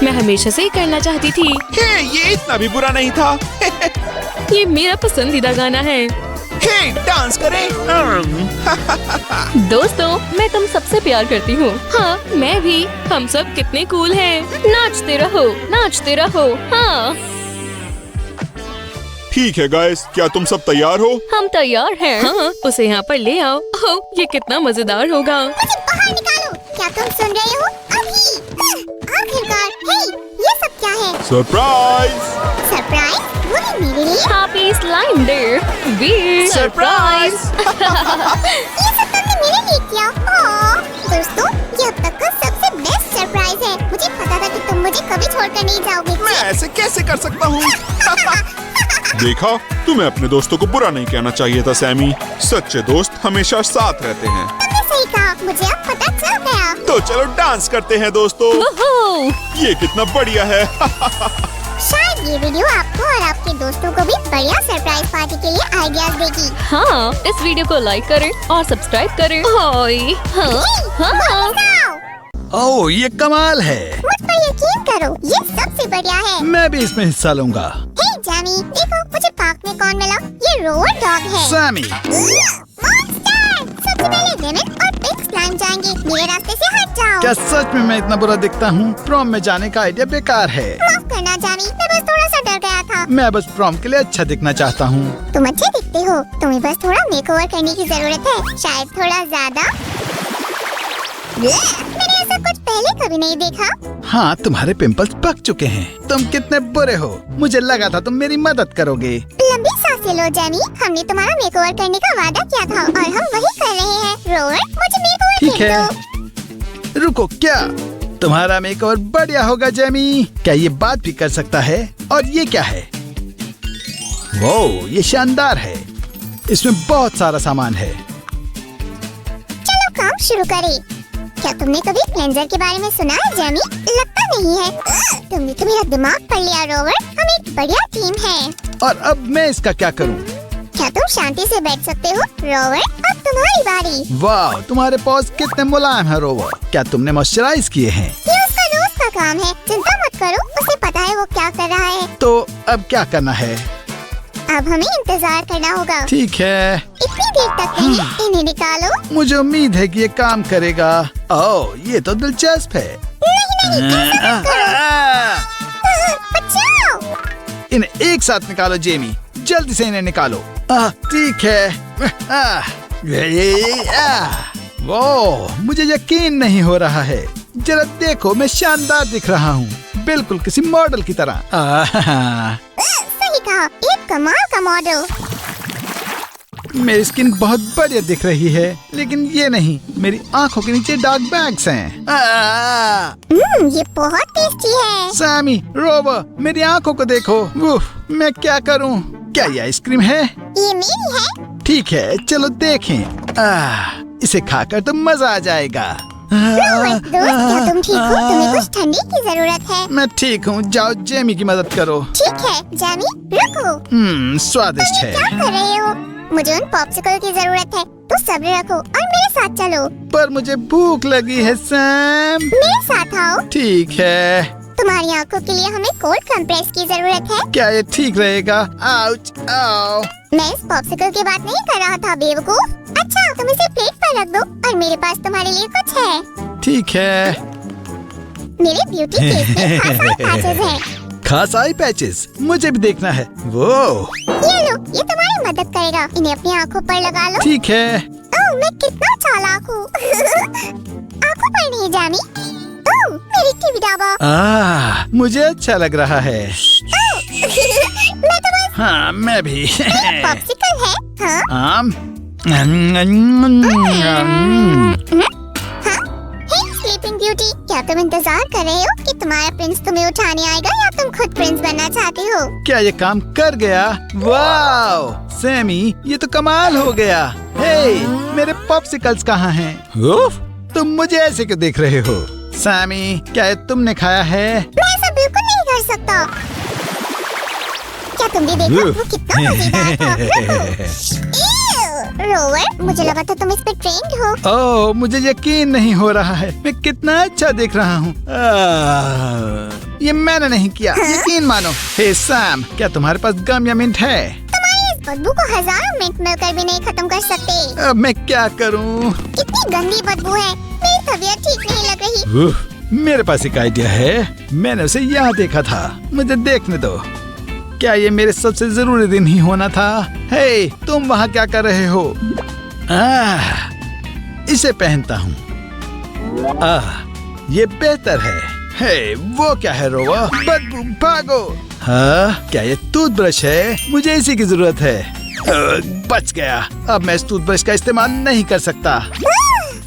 मैं हमेशा से ही करना चाहती थी। हे, ये इतना भी बुरा नहीं था। ये मेरा पसंदीदा गाना है। हे, डांस करें। दोस्तों, मैं तुम सबसे प्यार करती हूँ। हाँ, मैं भी। हम सब कितने कूल हैं। नाचते रहो, नाचते रहो। हाँ, ठीक है गाइस, क्या तुम सब तैयार हो? हम तैयार हैं। हाँ, उसे यहाँ पर ले आओ। ओह, ये कितना मजेदार होगा। मुझे बाहर निकालो। क्या तुम सुन रहे हो? अभी। आखिरकार। हे, ये सब क्या है? सरप्राइज। सरप्राइज? वो भी मेरे लिए? Happy slime day. We surprise. ये सब तुमने मेरे लिए किया। दोस्तों, ये अब तक का सबसे बेस्ट सरप्राइज है। मुझे पता था कि तुम मुझे कभी छोड़कर नहीं जाओगे। मैं ऐसे कैसे कर सकता हूँ? देखा, तुम्हें अपने दोस्तों को बुरा नहीं कहना चाहिए था सैमी। सच्चे दोस्त हमेशा साथ रहते हैं। तुमने सही कहा, मुझे अब पता चल गया। तो चलो डांस करते हैं दोस्तों। ये कितना बढ़िया है। शायद ये वीडियो आपको और आपके दोस्तों को भी बढ़िया सरप्राइज पार्टी के लिए आइडियाज देगी। हाँ, इस वीडियो को लाइक करें और सब्सक्राइब करें। हाँ, हाँ। ओह, ये कमाल है। मुझ पर यकीन करो, ये सबसे बढ़िया है। मैं भी इसमें हिस्सा लूंगा। हे जैमी, देखो मुझे पार्क में कौन मिला। ये रोवर डॉग है। Sammy, monster! सबसे पहले लेमन और पिग स्लाइम जाएंगे। मेरे रास्ते से हट जाओ। क्या सच में मैं इतना बुरा दिखता हूँ? प्रॉम में जाने का आइडिया बेकार है। माफ करना जैमी, मैं बस थोड़ा सा डर गया था। मैं बस प्रॉम के लिए अच्छा दिखना चाहता हूँ। तुम अच्छे दिखते हो, तुम्हें बस थोड़ा मेकओवर करने की जरूरत है। शायद थोड़ा ज्यादा। मैंने ऐसा कुछ पहले कभी नहीं देखा। हाँ, तुम्हारे पिंपल्स पक चुके हैं। तुम कितने बुरे हो, मुझे लगा था तुम मेरी मदद करोगे। लंबी सांसें लो जेमी, हमने तुम्हारा मेकओवर करने का वादा किया था और हम वही कर रहे हैं। रोवर, मुझे मेकओवर ठीक कर है। दो। रुको, क्या तुम्हारा मेकओवर बढ़िया होगा जेमी? क्या ये बात भी कर सकता है? और ये क्या है? वो ये शानदार है। इसमें बहुत सारा सामान है। चलो काम शुरू करें। क्या तुमने कभी क्लेंजर के बारे में सुना है जेमी? लगता नहीं है। तुमने तो मेरा दिमाग पढ़ लिया रोवर। हम एक बढ़िया टीम है। और अब मैं इसका क्या करूं? क्या तुम शांति से बैठ सकते हो रोवर? अब तुम्हारी बारी। वाह, तुम्हारे पॉज कितने मुलायम हैं रोवर। क्या तुमने मॉइस्चराइज किए हैं? ये उसका दोस्त का काम है, चिंता मत करो। उसे पता है वो क्या कर रहा है। तो अब क्या करना है? अब हमें इंतजार करना होगा। ठीक है, इतनी देर तक नहीं, इन्हें निकालो। मुझे उम्मीद है कि ये काम करेगा। ओह, ये तो दिलचस्प है। बचाओ! इन्हें एक साथ निकालो जेमी, जल्दी से इन्हें निकालो। ठीक है। वो मुझे यकीन नहीं हो रहा है। जरा देखो, मैं शानदार दिख रहा हूँ, बिल्कुल किसी मॉडल की तरह। सही कहा, एक कमाल का मॉडल। मेरी स्किन बहुत बढ़िया दिख रही है, लेकिन ये नहीं, मेरी आंखों के नीचे डार्क बैग्स हैं। ये बहुत टेस्टी है। सैमी, रोवर, मेरी आंखों को देखो। उफ, मैं क्या करूं? क्या ये आइसक्रीम है? ये मेरी है। ठीक है, चलो देखें। इसे खाकर तो मजा आ जाएगा। रोवर दोस्त, क्या तुम ठीक हो? तुम्हें कुछ ठंडी की जरूरत है। मैं ठीक हूँ, जाओ जेमी की मदद करो। ठीक है जेमी, रुको। स्वादिष्ट है। क्या कर रहे हो? मुझे उन पॉप्सिकल की जरूरत है। तो सब्र रखो और मेरे साथ चलो। पर मुझे भूख लगी है सैम। मेरे साथ आओ। ठीक है। तुम्हारी आंखों के लिए हमें कोल्ड कंप्रेस की जरूरत है। क्या ये ठीक रहेगा? आउच, आओ। मैं इस पॉप्सिकल की बात नहीं कर रहा था बेवकूफ। अच्छा, तुम इसे प्लेट पर रख दो और मेरे पास तुम्हारे लिए कुछ है। ठीक है। मेरे ब्यूटी केस में खास आई पैचेस हैं। खास आई पैचेस? मुझे भी देखना है। वो ये लो, ये तुम्हारी मदद करेगा। इन्हें अपनी आंखों पर लगा लो। ठीक है। ओह, मैं कितना चालाक हूँ। आंखों पर नहीं जानी। ओह, मेरी टीवी डाबा। मुझे अच्छा लग रहा है। मैं तो बस हाँ, मैं भी। पॉप्सिकल है। हाँ? हे स्लीपिंग ब्यूटी, क्या तुम इंतजार कर रहे हो कि तुम्हारा प्रिंस तुम्हें उठाने आएगा या तुम खुद प्रिंस बनना चाहते हो? क्या ये काम कर गया? वाओ सैमी, ये तो कमाल हो गया। हे, मेरे पॉप्सिकल्स कहाँ हैं? उफ, तुम मुझे ऐसे क्यों देख रहे हो? सैमी, क्या ये तुमने खाया है? मैं ऐसा बिल्कुल नहीं कर सकता। क्या तुम भी देखो, वो कितना मजेदार था। रोवर, मुझे लगा था तुम इस पे ट्रेंड हो। ओह, मुझे यकीन नहीं हो रहा है, मैं कितना अच्छा दिख रहा हूँ। ये मैंने नहीं किया, यकीन मानो। हे सैम, क्या तुम्हारे पास गम या मिंट है? तुम्हारी इस बदबू को हजारों मिनट मिलकर भी नहीं खत्म कर सकते। अब मैं क्या करूँ? कितनी गंदी बदबू है, मेरी तबीयत ठीक नहीं लग रही। मेरे पास एक आइडिया है, मैंने उसे यहाँ देखा था, मुझे देखने दो। क्या ये मेरे सबसे जरूरी दिन ही होना था? हे, तुम वहाँ क्या कर रहे हो? इसे पहनता हूँ। ये बेहतर है। हे, वो क्या है रोवा? बदबू, भागो। हाँ, क्या ये टूथब्रश है? मुझे इसी की जरूरत है। बच गया। अब मैं इस टूथब्रश का इस्तेमाल नहीं कर सकता।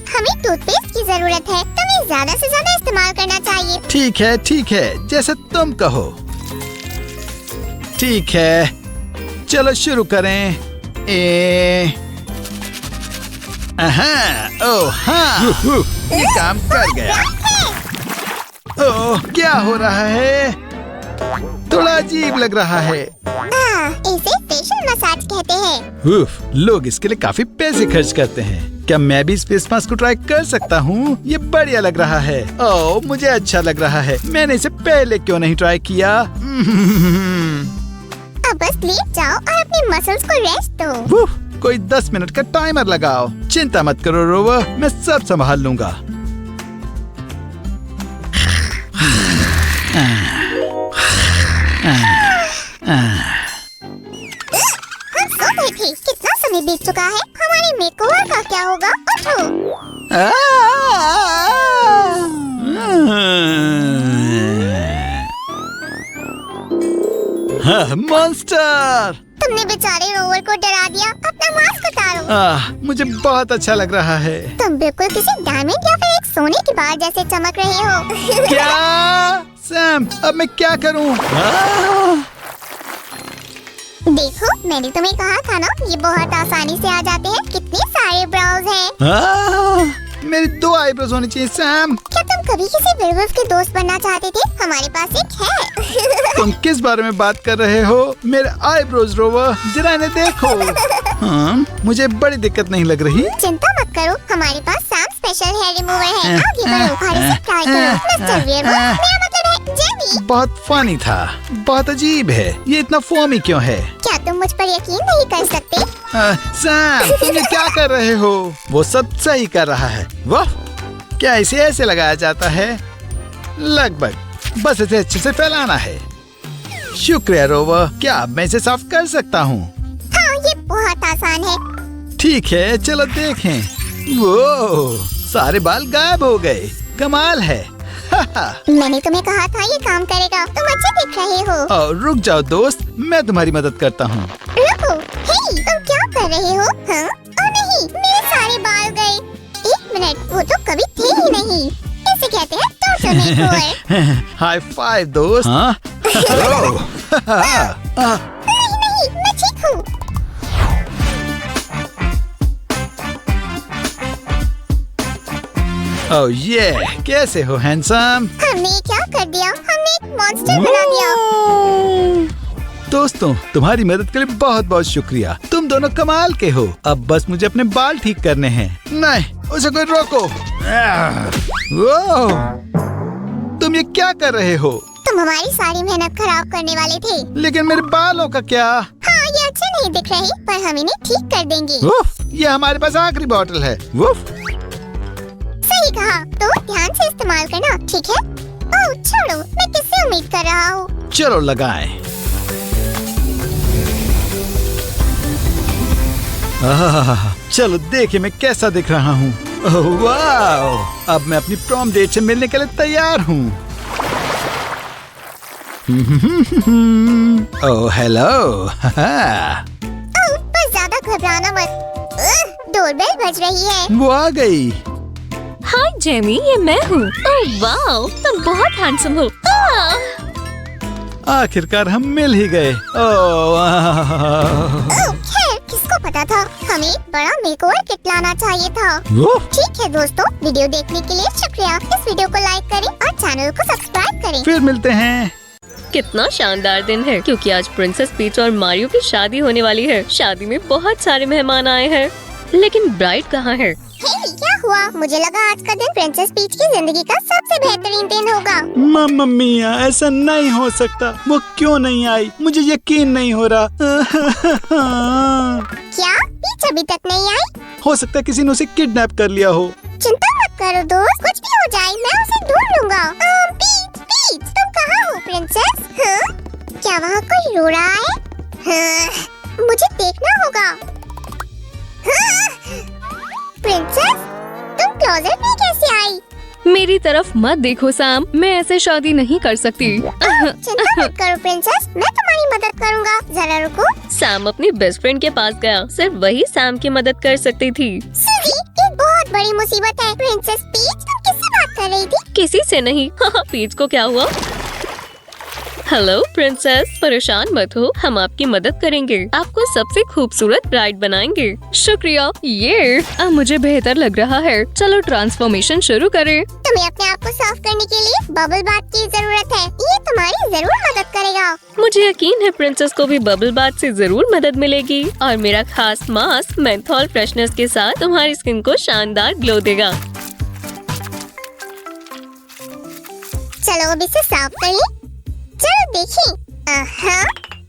हमें टूथपेस्ट की जरूरत है, तुम्हें ज्यादा से ज्यादा इस्तेमाल करना चाहिए। ठीक है, जैसे तुम कहो। ठीक है, चलो शुरू करें। ओह हाँ, ये काम कर गया। ओह, क्या हो रहा है? थोड़ा अजीब लग रहा है। इसे फेशियल मसाज कहते हैं। उफ, लोग इसके लिए काफी पैसे खर्च करते हैं। क्या मैं भी इस फेस मास्क को ट्राई कर सकता हूँ? ये बढ़िया लग रहा है। ओह, मुझे अच्छा लग रहा है। मैंने इसे पहले क्यों नहीं ट्राई किया? अब बस लेट जाओ और अपने मसल्स को रेस्ट दो। कोई 10 मिनट का टाइमर लगाओ। चिंता मत करो रोवर, मैं सब संभाल लूंगा। हम सो गए थे। कितना समय बीत चुका है। हमारे मेकओवर का क्या होगा? उठो। मॉन्स्टर! तुमने बेचारे रोवर को डरा दिया। अपना मास्क उतारो। मुझे बहुत अच्छा लग रहा है। तुम बिल्कुल किसी डायमंड या फिर एक सोने की बार जैसे चमक रहे हो। क्या? सैम, अब मैं क्या करूं? देखो, मैंने तुम्हें कहा था ना, ये बहुत आसानी से आ जाते हैं। कितने सारे ब्राउज हैं। मेरी 2 आईब्रोज होनी चाहिए सैम। क्या तुम कभी किसी वेयरवुल्फ के दोस्त बनना चाहते थे? हमारे पास एक है। तुम किस बारे में बात कर रहे हो? मेरे आईब्रोज रोवर, जरा इन्हें देखो। मुझे बड़ी दिक्कत नहीं लग रही। चिंता मत करो, हमारे पास सैम स्पेशल हेयर रिमूवर है। आगे बढ़ो और इसे ट्राई करो। मिस्टर वेयरवुल्फ, मेरा मतलब है जेमी। बहुत फनी था। बहुत अजीब है। ये इतना फोमी क्यों है? क्या तुम मुझ पर यकीन नहीं कर सकते? सैम, तुम ये क्या कर रहे हो? वो सब सही कर रहा है। वाह, क्या इसे ऐसे लगाया जाता है? लगभग। बस इसे अच्छे से फैलाना है। शुक्रिया रोवर। क्या अब मैं इसे साफ कर सकता हूँ? हाँ, ये बहुत आसान है। ठीक है, चलो देखें। वो सारे बाल गायब हो गए। कमाल है। मैंने तुम्हें कहा था ये काम करेगा। तुम अच्छे दिख रहे हो। और रुक जाओ दोस्त, मैं तुम्हारी मदद करता हूँ। रुको, हे, तुम क्या कर रहे हो? हाँ? ओ नहीं, मेरे सारे बाल गए। 1 मिनट, वो तो कभी थे ही नहीं। इसे कहते हैं टोटल मेकओवर। हाई फाइव दोस्त। हाँ? नहीं, मैं ठीक हूँ। ओह ये, कैसे हो हैंडसम? हमने ये क्या कर दिया? हमने एक मॉन्स्टर बना दिया। दोस्तों, तुम्हारी मदद के लिए बहुत बहुत शुक्रिया। तुम दोनों कमाल के हो। अब बस मुझे अपने बाल ठीक करने हैं। नहीं, उसे कोई रोको। वो, तुम ये क्या कर रहे हो? तुम हमारी सारी मेहनत खराब करने वाले थे। लेकिन मेरे बालों का क्या? हाँ, ये अच्छे नहीं दिख रहे, पर हम इन्हें ठीक कर देंगे। उफ, ये हमारे पास आखिरी बॉटल है। उफ। सही कहा, तो ध्यान से इस्तेमाल करना, ठीक है? ओह छोड़ो, मैं किससे उम्मीद कर रहा हूँ? चलो लगाएं। चलो देखिए मैं कैसा दिख रहा हूँ। वाह, अब मैं अपनी प्रॉम डेट से मिलने के लिए तैयार हूँ। Oh hello. पर ज्यादा घबराना मत। डोरबेल बज रही है। वो आ गई। हाय जेमी, ये मैं हूँ। ओह वाओ, तुम बहुत हैंडसम हो। आखिरकार हम मिल ही गए। खैर, किसको पता था, हमें एक बड़ा मेकओवर किट लाना चाहिए था। ठीक है दोस्तों, वीडियो देखने के लिए शुक्रिया। इस वीडियो को लाइक करें और चैनल को सब्सक्राइब करें। फिर मिलते हैं। कितना शानदार दिन है, क्योंकि आज प्रिंसेस पीच और मारियो की शादी होने वाली है। शादी में बहुत सारे मेहमान आए हैं, लेकिन ब्राइड कहाँ है? हे, क्या हुआ? मुझे लगा आज का दिन प्रिंसेस पीच की जिंदगी का सबसे बेहतरीन दिन होगा। मम्मा मिया, ऐसा नहीं हो सकता। वो क्यों नहीं आई? मुझे यकीन नहीं हो रहा। क्या पीच अभी तक नहीं आई? हो सकता है किसी ने उसे किडनैप कर लिया हो। चिंता मत करो दोस्त, कुछ भी हो जाए मैं उसे ढूंढ लूंगा। पीच, तुम कहाँ हो प्रिंसेस? हाँ? क्या वहाँ कोई रो रहा है? हाँ, मुझे देखना होगा। हाँ? प्रिंसेस, तुम क्लोजेट में कैसे आई? मेरी तरफ मत देखो सैम, मैं ऐसे शादी नहीं कर सकती। चिंता मत करो प्रिंसेस, मैं तुम्हारी मदद करूँगा। जरा रुको। सैम अपनी बेस्ट फ्रेंड के पास गया, सिर्फ वही सैम की मदद कर सकती थी। सूजी, एक बहुत बड़ी मुसीबत है। प्रिंसेस पीच, तुम किससे बात कर रही थी? किसी से नहीं। पीच को क्या हुआ? हेलो प्रिंसेस, परेशान मत हो, हम आपकी मदद करेंगे। आपको सबसे खूबसूरत ब्राइड बनाएंगे। शुक्रिया। ये अब मुझे बेहतर लग रहा है। चलो ट्रांसफॉर्मेशन शुरू करें। तुम्हें अपने आप को साफ करने के लिए बबल बाथ की जरूरत है। ये तुम्हारी जरूर मदद करेगा। मुझे यकीन है प्रिंसेस को भी बबल बाथ से जरूर मदद मिलेगी, और मेरा खास मास्क मेंथॉल फ्रेशनेस के साथ तुम्हारी स्किन को शानदार ग्लो देगा। चलो अब इसे साफ कर ले। चलो देखिए।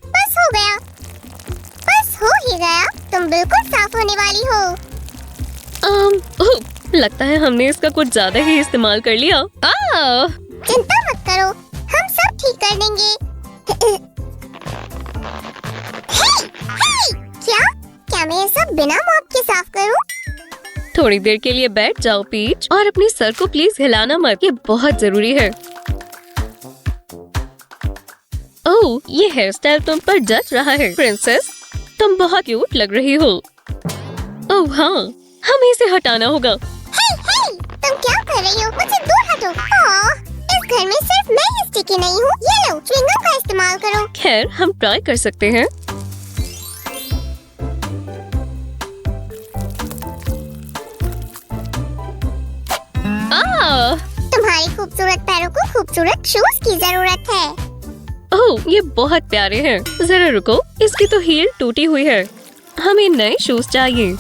बस हो गया। बस हो ही गया। तुम बिल्कुल साफ होने वाली हो। लगता है हमने इसका कुछ ज्यादा ही इस्तेमाल कर लिया। चिंता मत करो, हम सब ठीक कर देंगे। हे, क्या मैं ये सब बिना मॉप के साफ करूं? थोड़ी देर के लिए बैठ जाओ पीच, और अपने सर को प्लीज हिलाना मत, ये बहुत जरूरी है। ओह ओह, ये हेयर स्टाइल तुम पर जच रहा है प्रिंसेस। तुम बहुत क्यूट लग रही हो। ओह हाँ, हमें इसे हटाना होगा। हे, तुम क्या कर रही हो? मुझसे दूर हटो। इस घर में सिर्फ मैं ही स्टिकी नहीं हूँ। ये लो, च्युइंगम का इस्तेमाल करो। खैर, हम ट्राई कर सकते हैं। तुम्हारी खूबसूरत पैरों को खूबसूरत शूज की जरूरत है। ओह, ये बहुत प्यारे हैं। जरा रुको, इसकी तो हील टूटी हुई है। हमें नए शूज चाहिए।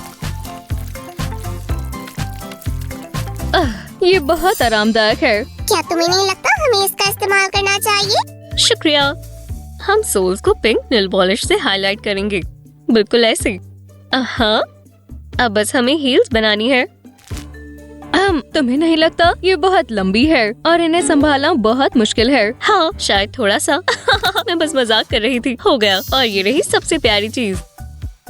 ये बहुत आरामदायक है। क्या तुम्हें नहीं लगता हमें इसका इस्तेमाल करना चाहिए? शुक्रिया। हम सोल्स को पिंक नेल पॉलिश से हाईलाइट करेंगे, बिल्कुल ऐसे। हाँ, अब बस हमें हील्स बनानी है। तुम्हें नहीं लगता ये बहुत लंबी है और इन्हें संभालना बहुत मुश्किल है? हाँ, शायद थोड़ा सा। मैं बस मजाक कर रही थी। हो गया। और ये रही सबसे प्यारी चीज।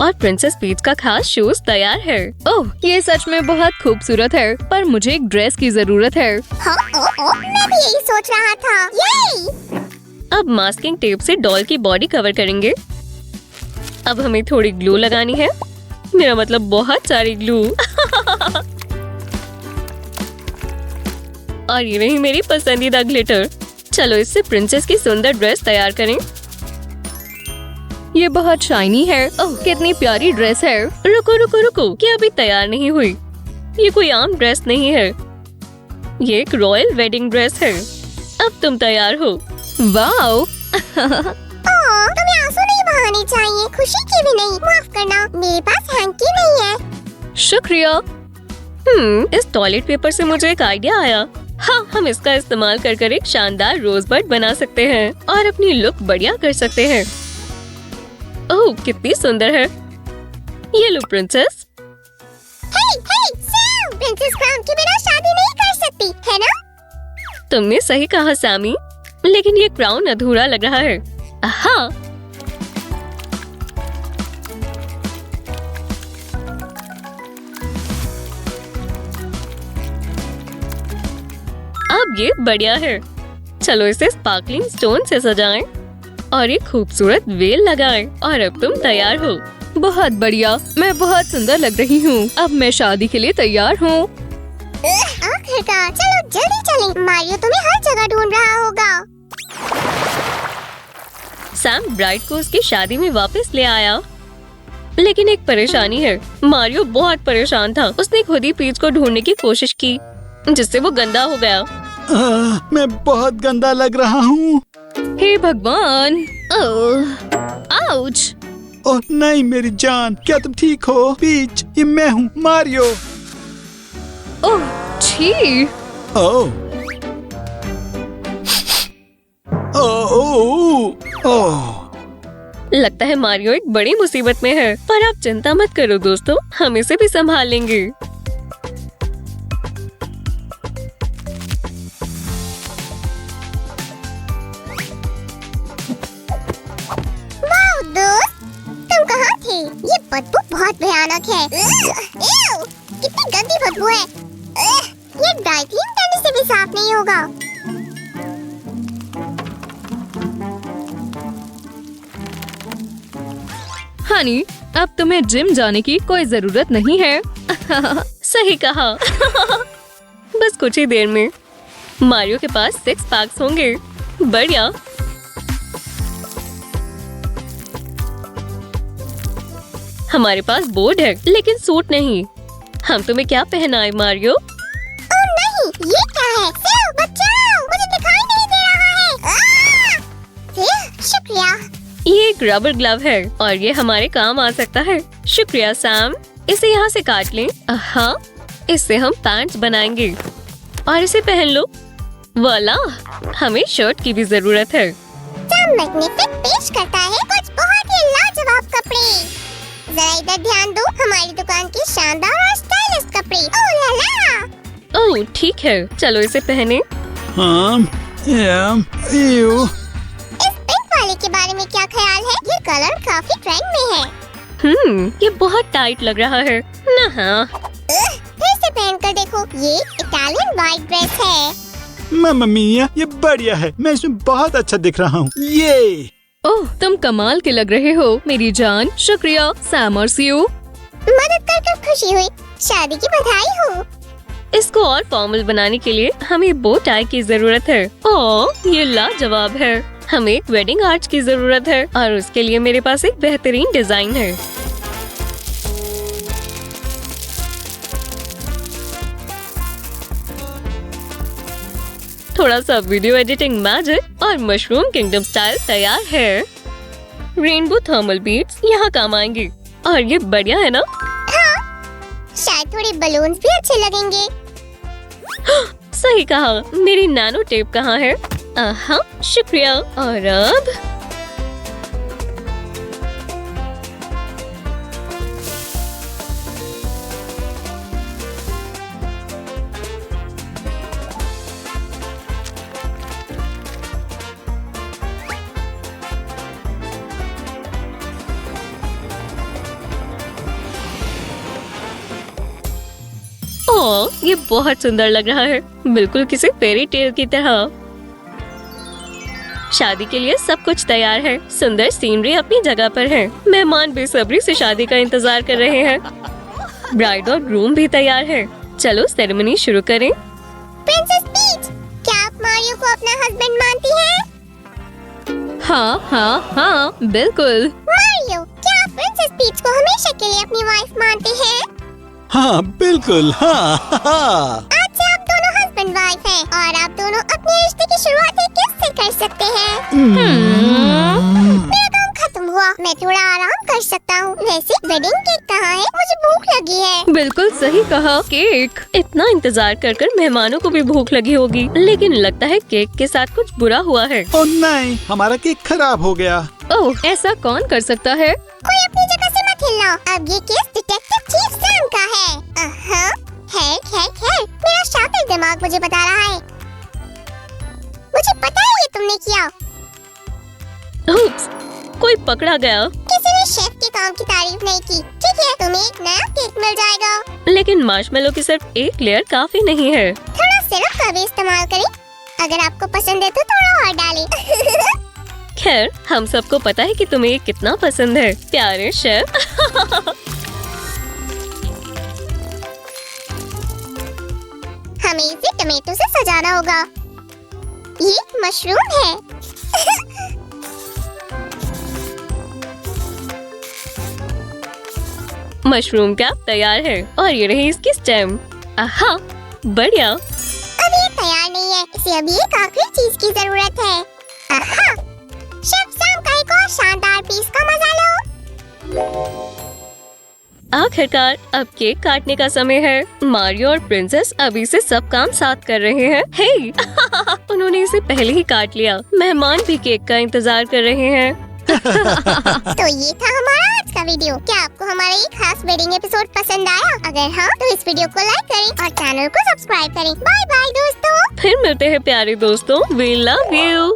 और प्रिंसेस पीच का खास शूज तैयार है। ओह, ये सच में बहुत खूबसूरत है, पर मुझे एक ड्रेस की जरूरत है। हाँ, मैं भी यही सोच रहा था। ये अब मास्किंग टेप से डॉल की बॉडी कवर करेंगे। अब हमें थोड़ी ग्लू लगानी है। मेरा मतलब बहुत सारी ग्लू। और ये रही मेरी पसंदीदा ग्लिटर। चलो इससे प्रिंसेस की सुंदर ड्रेस तैयार करें। ये बहुत शाइनी है। ओह, कितनी प्यारी ड्रेस है। रुको रुको रुको, क्या अभी तैयार नहीं हुई? ये कोई आम ड्रेस नहीं है, ये एक रॉयल वेडिंग ड्रेस है। अब तुम तैयार हो। वाओ। तुम्हें आंसू नहीं बहाने चाहिए, खुशी की भी नहीं। माफ करना, मेरे पास हैंकी नहीं है। शुक्रिया। इस टॉयलेट पेपर से मुझे एक आइडिया आया। हाँ, हम इसका इस्तेमाल कर एक शानदार रोजबड बना सकते हैं और अपनी लुक बढ़िया कर सकते हैं। ओह, कितनी सुंदर है। ये लो प्रिंसेस। सैम, प्रिंसेस क्राउन के बिना शादी नहीं कर सकती, है ना? तुमने सही कहा सैमी, लेकिन ये क्राउन अधूरा लग रहा है। हाँ, अब ये बढ़िया है। चलो इसे स्पार्कलिंग स्टोन से सजाएं और एक खूबसूरत वेल लगाएं। और अब तुम तैयार हो। बहुत बढ़िया, मैं बहुत सुंदर लग रही हूँ। अब मैं शादी के लिए तैयार हूँ। आखिरकार, चलो जल्दी चलें। मारियो तुम्हें हर जगह ढूंढ रहा होगा। सैम ब्राइड को उसकी शादी में वापस ले आया, लेकिन एक परेशानी है। मारियो बहुत परेशान था। उसने खुद ही पीच को ढूंढने की कोशिश की, जिससे वो गंदा हो गया। मैं बहुत गंदा लग रहा हूँ। हे भगवान। आउच। ओह नहीं मेरी जान, क्या तुम ठीक हो? पीच, ये मैं हूँ, मारियो। ओह छी। ओह लगता है मारियो एक बड़ी मुसीबत में है, पर आप चिंता मत करो दोस्तों, हम इसे भी संभाल लेंगे। तुम कहाँ थे? ये बदबू बहुत भयानक है। कितनी गंदी बदबू है। ये ड्राई क्लीन करने से भी साफ नहीं होगा। हनी, अब तुम्हें जिम जाने की कोई जरूरत नहीं है। सही कहा। बस कुछ ही देर में मारियो के पास 6 पैक्स होंगे। बढ़िया। हमारे पास बोर्ड है, लेकिन सूट नहीं। हम तुम्हें क्या पहनाए मारियो? ओह नहीं, ये क्या है? सेव, बचाओ, मुझे दिखाई नहीं दे रहा है। सेव, शुक्रिया। ये एक रबर ग्लव है और ये हमारे काम आ सकता है। शुक्रिया सैम। इसे यहाँ से काट लें। हाँ, इससे हम पैंट्स बनाएंगे और इसे पहन लो। वाला, हमें शर्ट की भी जरूरत है। सैम मैग्निफिक पेश करता है कुछ बहुत ही लाजवाब कपड़े। जरा इधर ध्यान दो, हमारी दुकान के शानदार और स्टाइलिश कपड़े। ओह ला ला। ओह ठीक है, चलो इसे पहने। इस पिंक वाले के बारे में क्या ख्याल है? ये कलर काफी ट्रेंड में है। ये बहुत टाइट लग रहा है ना? हाँ, फिर से पहन कर देखो, ये इटालियन वाइट ड्रेस है। मम्मा मिया, ये बढ़िया है। मैं इसमें बहुत अच्छा दिख रहा हूँ। ये ओह, तुम कमाल के लग रहे हो मेरी जान। शुक्रिया सैम और सीयू। मदद कर खुशी हुई। शादी की बधाई हो। इसको और फॉर्मल बनाने के लिए हमें बो टाई की जरूरत है। ओह, ये लाजवाब है। हमें एक वेडिंग आर्च की जरूरत है और उसके लिए मेरे पास एक बेहतरीन डिजाइन है। थोड़ा सा वीडियो एडिटिंग मैजिक और मशरूम किंगडम स्टाइल तैयार है। रेनबो थर्मल बीड्स यहाँ काम आएंगे और ये बढ़िया है ना? शायद थोड़े बलून्स भी अच्छे लगेंगे। सही कहा। मेरी नैनो टेप कहाँ है? हाँ, शुक्रिया। और अब ओह, ये बहुत सुंदर लग रहा है, बिल्कुल किसी फेरी टेल की तरह। शादी के लिए सब कुछ तैयार है। सुंदर सीनरी अपनी जगह पर है। मेहमान बेसब्री से शादी का इंतजार कर रहे हैं। ब्राइड और ग्रूम भी तैयार है। चलो सेरेमनी शुरू करें। प्रिंसेस पीच, क्या आप मारियो को अपना हस्बैंड मानती हैं? हाँ हाँ हाँ, बिल्कुल। मारियो, क्या आप प्रिंसेस पीच को हमेशा के लिए अपनी वाइफ मानते हैं? हाँ बिल्कुल, हाँ हाँ। आज से आप दोनों हस्बैंड वाइफ हैं और आप दोनों अपने रिश्ते की शुरुआत एक किस से कर सकते हैं। मेरा काम खत्म हुआ, मैं थोड़ा आराम कर सकता हूँ। वैसे वेडिंग केक कहाँ है? मुझे भूख लगी है। बिल्कुल सही कहा। केक। इतना इंतजार कर कर मेहमानों को भी भूख लगी होगी, लेकिन लगता है केक के साथ कुछ बुरा हुआ है। ओह नहीं, हमारा केक खराब हो गया। ओह, ऐसा कौन कर सकता है? कोई अपनी जगह से मत हिलना। अब ये केस डिटेक्टिव चीफ सैम का है। है। मेरा शातिर दिमाग मुझे बता रहा है। मुझे पता है ये तुमने किया। उप्स, कोई पकड़ा गया। किसी ने शेफ के काम की तारीफ नहीं की। ठीक है, तुम्हें एक नया केक मिल जाएगा। लेकिन मार्शमेलो की सिर्फ एक लेयर काफी नहीं है। थोड़ा सिरप का भी इस्तेमाल करें। अगर आपको पसंद है तो थोड़ा और डालें। खैर, हम सबको पता है कि तुम्हें ये कितना पसंद है, प्यारे शेफ। हमें इसे टमेटो से सजाना होगा। ये मशरूम है। मशरूम कैप तैयार है और ये रही इसकी स्टेम। आहा, बढ़िया। अभी ये तैयार नहीं है, इसे अभी एक आखिरी चीज की जरूरत है। आहा, शेफ सैम का एक और शानदार पीस का मजा लो। आखिरकार अब केक काटने का समय है। मारियो और प्रिंसेस अभी से सब काम साथ कर रहे हैं। हे, उन्होंने इसे पहले ही काट लिया। मेहमान भी केक का इंतजार कर रहे हैं। तो ये था हमारा आज का वीडियो। क्या आपको हमारा ये खास वेडिंग एपिसोड पसंद आया? अगर हाँ, तो इस वीडियो को लाइक करें और चैनल को सब्सक्राइब करें। बाय बाय दोस्तों। फिर मिलते हैं प्यारे दोस्तों। We love you.